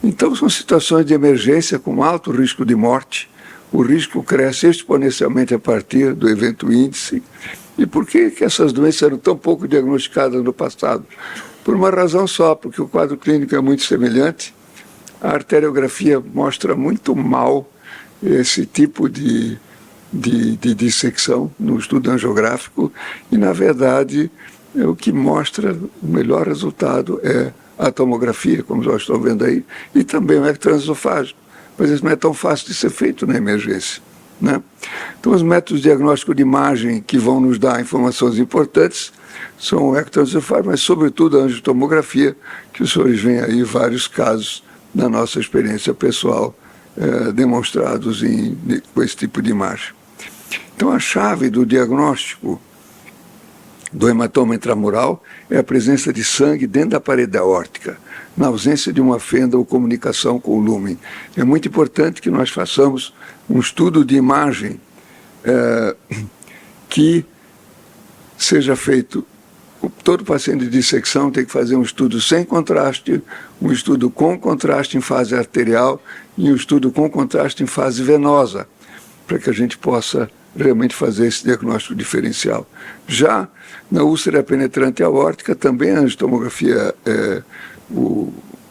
Então são situações de emergência com alto risco de morte. O risco cresce exponencialmente a partir do evento índice. E por que essas doenças eram tão pouco diagnosticadas no passado? Por uma razão só, porque o quadro clínico é muito semelhante. A arteriografia mostra muito mal esse tipo de dissecção no estudo angiográfico, e, na verdade, o que mostra o melhor resultado é a tomografia, como nós estamos vendo aí, e também o ectotransesofágico. Mas isso não é tão fácil de ser feito na emergência, né? Então, os métodos de diagnóstico de imagem que vão nos dar informações importantes são o ectotransesofágico, mas, sobretudo, a angiotomografia, que os senhores veem aí vários casos da nossa experiência pessoal demonstrados com esse tipo de imagem. Então, a chave do diagnóstico do hematoma intramural é a presença de sangue dentro da parede aórtica, na ausência de uma fenda ou comunicação com o lúmen. É muito importante que nós façamos um estudo de imagem que seja feito. Todo paciente de dissecção tem que fazer um estudo sem contraste, um estudo com contraste em fase arterial e um estudo com contraste em fase venosa, para que a gente possa realmente fazer esse diagnóstico diferencial. Já na úlcera penetrante aórtica, também a angiotomografia é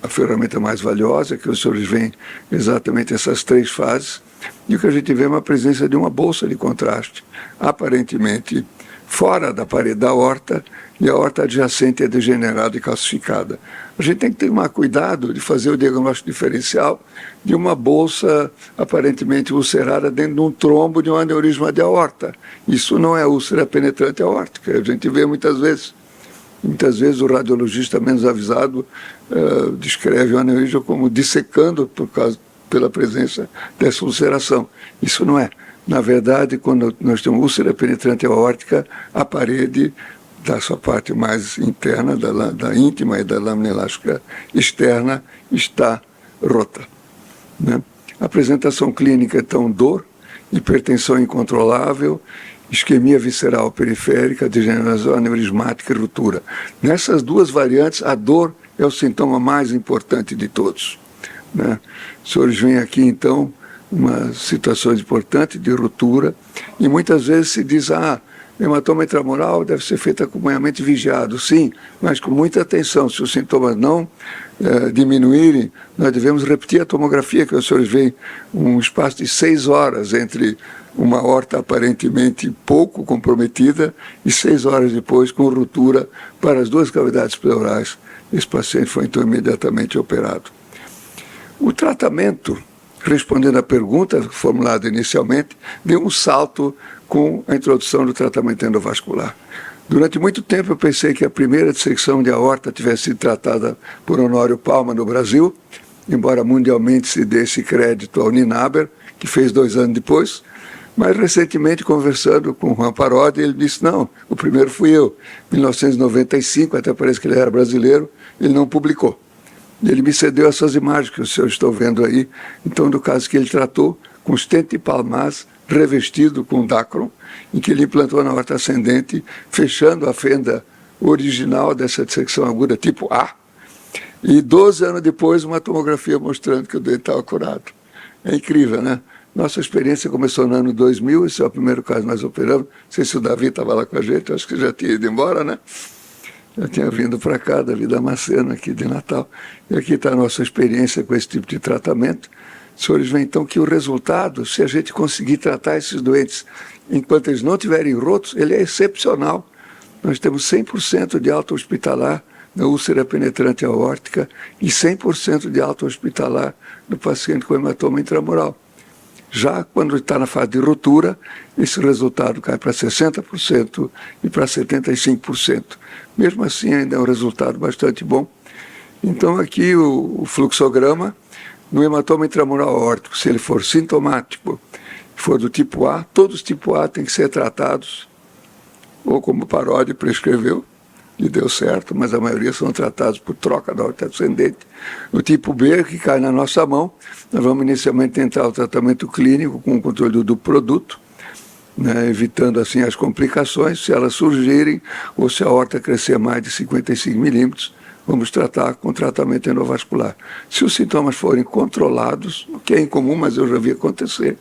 a ferramenta mais valiosa, que os senhores veem exatamente essas 3 fases, e o que a gente vê é uma presença de uma bolsa de contraste, aparentemente fora da parede da aorta, e a aorta adjacente é degenerada e calcificada. A gente tem que tomar cuidado de fazer o diagnóstico diferencial de uma bolsa aparentemente ulcerada dentro de um trombo de um aneurisma de aorta. Isso não é úlcera penetrante aórtica, a gente vê muitas vezes. Muitas vezes o radiologista menos avisado descreve o aneurisma como dissecando pela presença dessa ulceração. Isso não é. Na verdade, quando nós temos úlcera penetrante aórtica, a parede da sua parte mais interna, da íntima e da lâmina elástica externa, está rota, né? A apresentação clínica, então, dor, hipertensão incontrolável, isquemia visceral periférica, degeneração aneurismática e ruptura. Nessas 2 variantes, a dor é o sintoma mais importante de todos, né? Os senhores veem aqui, então, uma situação importante de ruptura, e muitas vezes se diz, hematoma intramural deve ser feito acompanhamento vigiado. Sim, mas com muita atenção. Se os sintomas não diminuírem, nós devemos repetir a tomografia, que os senhores veem um espaço de 6 horas entre uma aorta aparentemente pouco comprometida e 6 horas depois com ruptura para as 2 cavidades pleurais. Esse paciente foi então imediatamente operado. O tratamento, respondendo à pergunta formulada inicialmente, deu um salto com a introdução do tratamento endovascular. Durante muito tempo eu pensei que a primeira dissecção de aorta tivesse sido tratada por Honório Palma no Brasil, embora mundialmente se dê esse crédito ao Ninaber, que fez 2 anos depois, mas recentemente conversando com o Juan Parodi, ele disse, não, o primeiro fui eu. Em 1995, até parece que ele era brasileiro, ele não publicou. Ele me cedeu essas imagens que os senhores estão vendo aí, então do caso que ele tratou com stent palmaz revestido com Dacron, em que ele implantou na aorta ascendente, fechando a fenda original dessa dissecção aguda tipo A, e 12 anos depois uma tomografia mostrando que o doente estava curado. É incrível, né? Nossa experiência começou no ano 2000, esse é o primeiro caso que nós operamos, não sei se o Davi estava lá com a gente, acho que já tinha ido embora, né? Já tinha vindo para cá, Davi Damasceno, aqui de Natal. E aqui está a nossa experiência com esse tipo de tratamento. Os senhores veem, então, que o resultado, se a gente conseguir tratar esses doentes enquanto eles não tiverem rotos, ele é excepcional. Nós temos 100% de alta hospitalar na úlcera penetrante aórtica e 100% de alta hospitalar no paciente com hematoma intramural. Já quando está na fase de ruptura, esse resultado cai para 60% e para 75%. Mesmo assim, ainda é um resultado bastante bom. Então, aqui o fluxograma, no hematoma intramural aórtico, se ele for sintomático, for do tipo A, todos os tipo A têm que ser tratados, ou como o Parodi prescreveu, e deu certo, mas a maioria são tratados por troca da aorta ascendente. No tipo B, que cai na nossa mão, nós vamos inicialmente tentar o tratamento clínico com o controle do produto, né, evitando assim as complicações. Se elas surgirem, ou se a aorta crescer mais de 55 milímetros, vamos tratar com tratamento endovascular. Se os sintomas forem controlados, o que é incomum, mas eu já vi acontecer,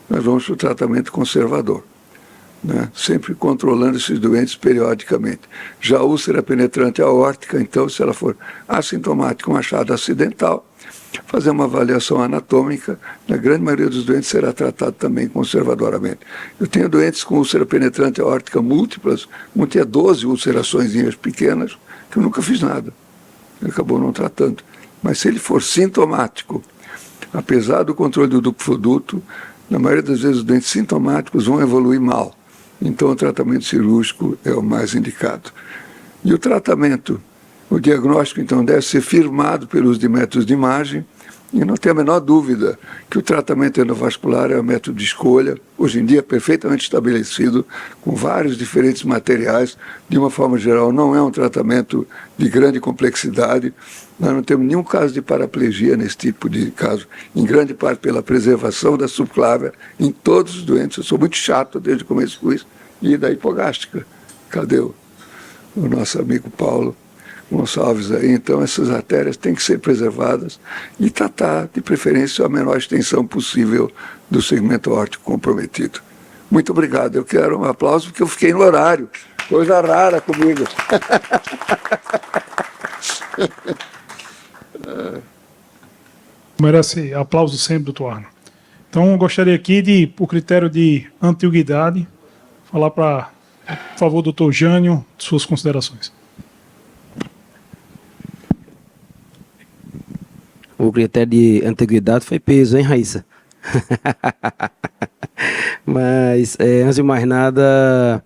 nós vamos para o tratamento conservador, né? Sempre controlando esses doentes periodicamente. Já a úlcera penetrante aórtica, então, se ela for assintomática, um achado acidental, fazer uma avaliação anatômica, na grande maioria dos doentes será tratado também conservadoramente. Eu tenho doentes com úlcera penetrante aórtica múltiplas, um tinha 12 ulceraçõezinhas pequenas, que eu nunca fiz nada. Ele acabou não tratando. Mas se ele for sintomático, apesar do controle do duplo fluoduto, na maioria das vezes os doentes sintomáticos vão evoluir mal. Então o tratamento cirúrgico é o mais indicado. E o tratamento, o diagnóstico então deve ser firmado pelo uso de métodos de imagem, e não tem a menor dúvida que o tratamento endovascular é o método de escolha, hoje em dia perfeitamente estabelecido, com vários diferentes materiais. De uma forma geral, não é um tratamento de grande complexidade. Nós não temos nenhum caso de paraplegia nesse tipo de caso, em grande parte pela preservação da subclávia em todos os doentes. Eu sou muito chato desde o começo com isso. E da hipogástrica. Cadê o nosso amigo Paulo Gonçalves aí? Então essas artérias têm que ser preservadas e tratar, de preferência, a menor extensão possível do segmento aórtico comprometido. Muito obrigado. Eu quero um aplauso porque eu fiquei no horário. Coisa rara comigo. Merece aplauso sempre, doutor Arno. Então, eu gostaria aqui de, por critério de antiguidade, falar para, por favor, doutor Jânio, suas considerações. O critério de antiguidade foi peso, hein, Raíssa? Mas, antes de mais nada,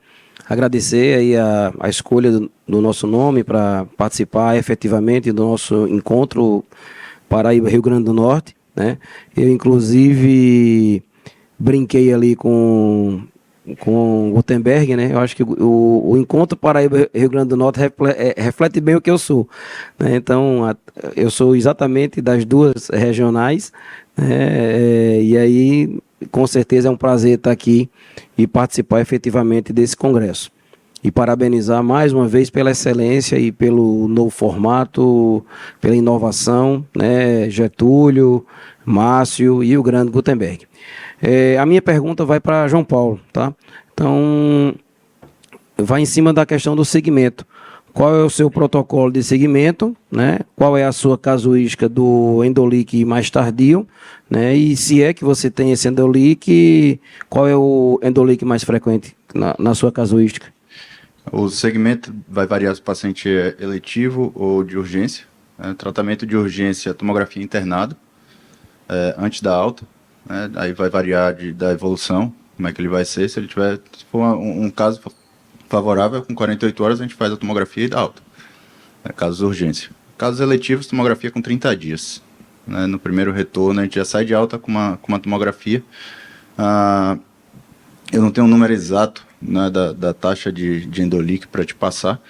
agradecer aí a escolha do nosso nome para participar efetivamente do nosso encontro Paraíba-Rio Grande do Norte, né? Eu, inclusive, brinquei ali com Gutenberg, né? Eu acho que o encontro Paraíba-Rio Grande do Norte reflete bem o que eu sou, né? Então, eu sou exatamente das duas regionais, né? E aí, com certeza, é um prazer estar aqui e participar efetivamente desse congresso. E parabenizar mais uma vez pela excelência e pelo novo formato, pela inovação, né? Getúlio, Márcio e o grande Gutenberg. A minha pergunta vai para João Paulo, tá? Então, vai em cima da questão do segmento. Qual é o seu protocolo de segmento, né? Qual é a sua casuística do endolique mais tardio, né? E se é que você tem esse endolique, qual é o endolique mais frequente na sua casuística? O segmento vai variar se o paciente é eletivo ou de urgência. Tratamento de urgência, tomografia internado, antes da alta. Aí vai variar da evolução, como é que ele vai ser. Se for um caso favorável, com 48 horas a gente faz a tomografia e dá alta. Casos de urgência. Casos eletivos, tomografia com 30 dias. No primeiro retorno a gente já sai de alta com uma tomografia. Eu não tenho um número exato, né, da taxa de endolique para te passar,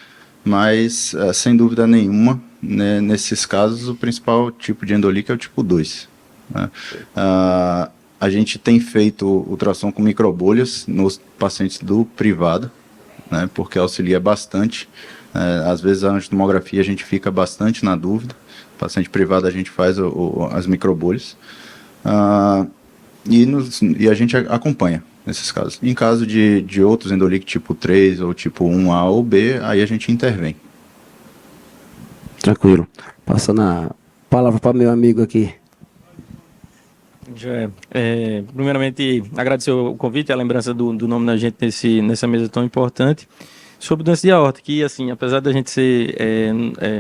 mas sem dúvida nenhuma, né, nesses casos o principal tipo de endolique é o tipo 2. Né? A gente tem feito ultrassom com microbolhas nos pacientes do privado, né, porque auxilia bastante. Às vezes a angitomografia a gente fica bastante na dúvida, paciente privado a gente faz as microbolhas, e a gente acompanha nesses casos. Em caso de outros endolique tipo 3 ou tipo 1A ou B, aí a gente intervém. Tranquilo. Passando a palavra para meu amigo aqui. Primeiramente, agradecer o convite e a lembrança do nome da gente nessa mesa tão importante. Sobre doença de aorta, que, assim, apesar da gente ser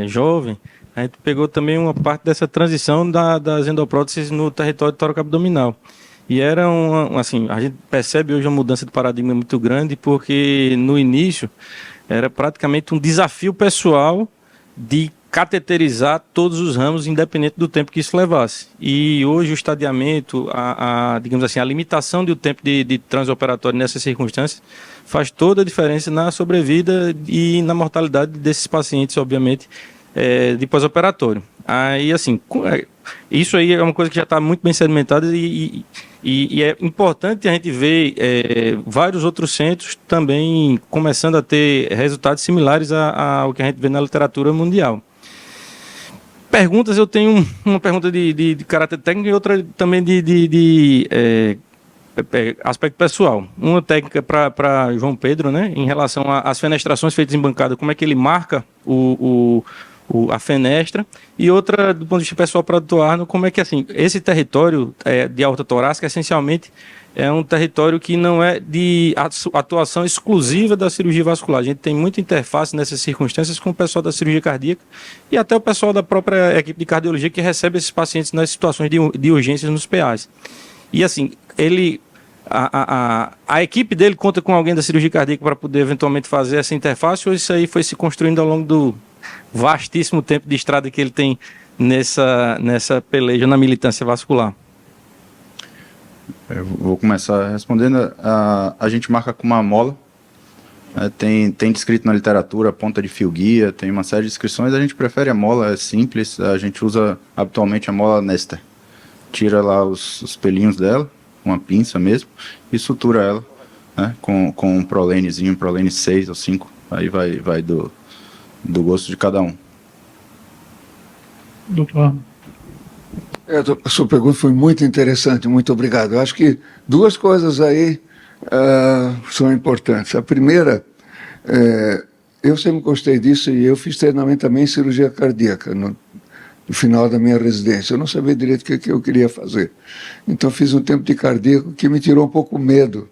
jovem, a gente pegou também uma parte dessa transição das endopróteses no território tóraco-abdominal. E era assim, a gente percebe hoje uma mudança de paradigma muito grande, porque no início era praticamente um desafio pessoal de cateterizar todos os ramos, independente do tempo que isso levasse. E hoje o estadiamento, digamos assim, a limitação do tempo de transoperatório nessas circunstâncias faz toda a diferença na sobrevida e na mortalidade desses pacientes, obviamente, de pós-operatório. Aí, assim, isso aí é uma coisa que já está muito bem sedimentada e é importante a gente ver vários outros centros também começando a ter resultados similares ao que a gente vê na literatura mundial. Perguntas, eu tenho uma pergunta de caráter técnico e outra também de aspecto pessoal. Uma técnica para João Pedro, né, em relação às fenestrações feitas em bancada, como é que ele marca a fenestra, e outra do ponto de vista pessoal para o Dr. Arno, como é que, assim, esse território de aorta torácica essencialmente é um território que não é de atuação exclusiva da cirurgia vascular. A gente tem muita interface nessas circunstâncias com o pessoal da cirurgia cardíaca e até o pessoal da própria equipe de cardiologia que recebe esses pacientes nas situações de urgências nos PAs. E, assim, a equipe dele conta com alguém da cirurgia cardíaca para poder eventualmente fazer essa interface, ou isso aí foi se construindo ao longo do vastíssimo tempo de estrada que ele tem nessa peleja na militância vascular? Eu vou começar respondendo. A gente marca com uma mola, tem descrito na literatura ponta de fio guia, tem uma série de descrições. A gente prefere a mola, é simples, a gente usa habitualmente a mola Nester. Tira lá os pelinhos dela, com uma pinça mesmo, e sutura ela, né, com um prolenezinho, prolene 6 ou 5, aí vai do gosto de cada um. Doutor Arno. A sua pergunta foi muito interessante, muito obrigado. Eu acho que duas coisas aí são importantes. A primeira, eu sempre gostei disso e eu fiz treinamento também em cirurgia cardíaca no final da minha residência. Eu não sabia direito o que eu queria fazer. Então fiz um tempo de cardíaco que me tirou um pouco o medo,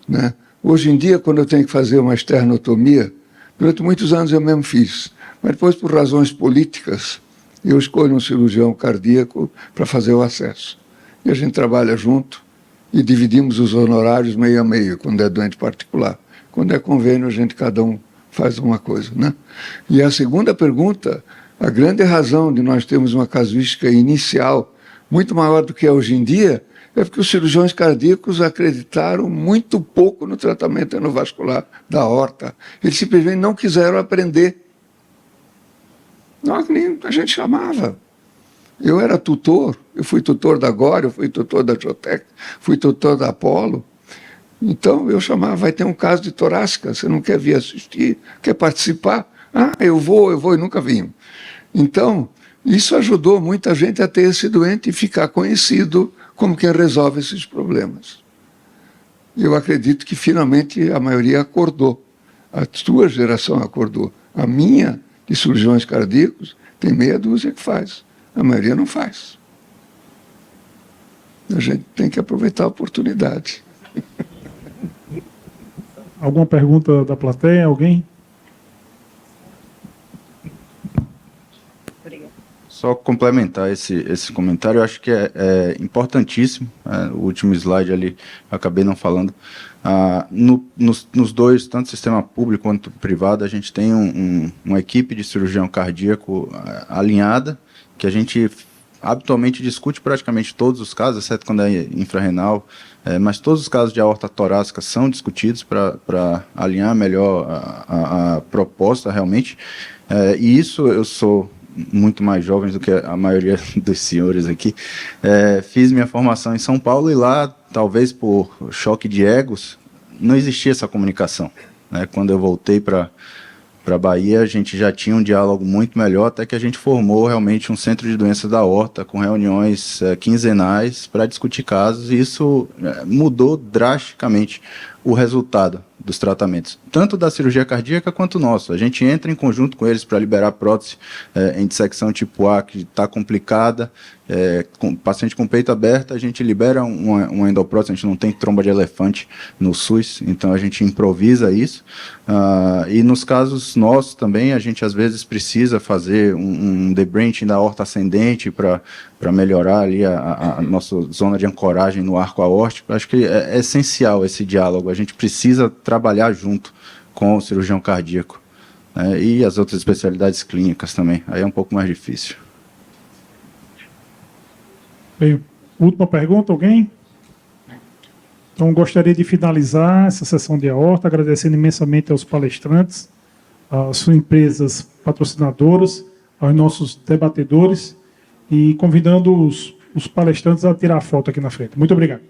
né? Hoje em dia, quando eu tenho que fazer uma esternotomia, durante muitos anos eu mesmo fiz, mas depois, por razões políticas, eu escolho um cirurgião cardíaco para fazer o acesso. E a gente trabalha junto e dividimos os honorários meio a meio, quando é doente particular. Quando é convênio, cada um faz uma coisa, né? E a segunda pergunta, a grande razão de nós termos uma casuística inicial muito maior do que é hoje em dia, é porque os cirurgiões cardíacos acreditaram muito pouco no tratamento endovascular da aorta. Eles simplesmente não quiseram aprender. Nós nem a gente chamava. Eu era tutor, eu fui tutor da Gore, eu fui tutor da Jotec, fui tutor da Apollo. Então eu chamava, vai ter um caso de torácica, você não quer vir assistir, quer participar? Ah, eu vou, e nunca vinham. Então, isso ajudou muita gente a ter esse doente e ficar conhecido como quem resolve esses problemas. Eu acredito que finalmente a maioria acordou. A sua geração acordou. A minha, de cirurgiões cardíacos, tem meia dúzia que faz. A maioria não faz. A gente tem que aproveitar a oportunidade. Alguma pergunta da plateia? Alguém? Só complementar esse comentário, eu acho que é importantíssimo. O último slide ali, acabei não falando. Nos dois, tanto sistema público quanto privado, a gente tem uma equipe de cirurgião cardíaco alinhada, que a gente habitualmente discute praticamente todos os casos, exceto quando é infrarrenal, mas todos os casos de aorta torácica são discutidos para alinhar melhor a proposta realmente. E isso eu sou muito mais jovem do que a maioria dos senhores aqui. Fiz minha formação em São Paulo e lá, talvez por choque de egos, não existia essa comunicação, né? Quando eu voltei para Bahia, a gente já tinha um diálogo muito melhor, até que a gente formou realmente um centro de doenças da aorta, com reuniões quinzenais para discutir casos, e isso mudou drasticamente o resultado dos tratamentos, tanto da cirurgia cardíaca quanto o nosso. A gente entra em conjunto com eles para liberar prótese em dissecção tipo A, que está complicada, com paciente com peito aberto, a gente libera uma endoprótese, a gente não tem tromba de elefante no SUS, então a gente improvisa isso. E nos casos nossos também, a gente às vezes precisa fazer um debranching da aorta ascendente para melhorar ali a nossa zona de ancoragem no arco aórtico. Acho que é essencial esse diálogo, a gente precisa trabalhar junto com o cirurgião cardíaco, né, e as outras especialidades clínicas também, aí é um pouco mais difícil. Bem, última pergunta, alguém? Então, gostaria de finalizar essa sessão de aorta, agradecendo imensamente aos palestrantes, às suas empresas patrocinadoras, aos nossos debatedores, e convidando os palestrantes a tirar a foto aqui na frente. Muito obrigado.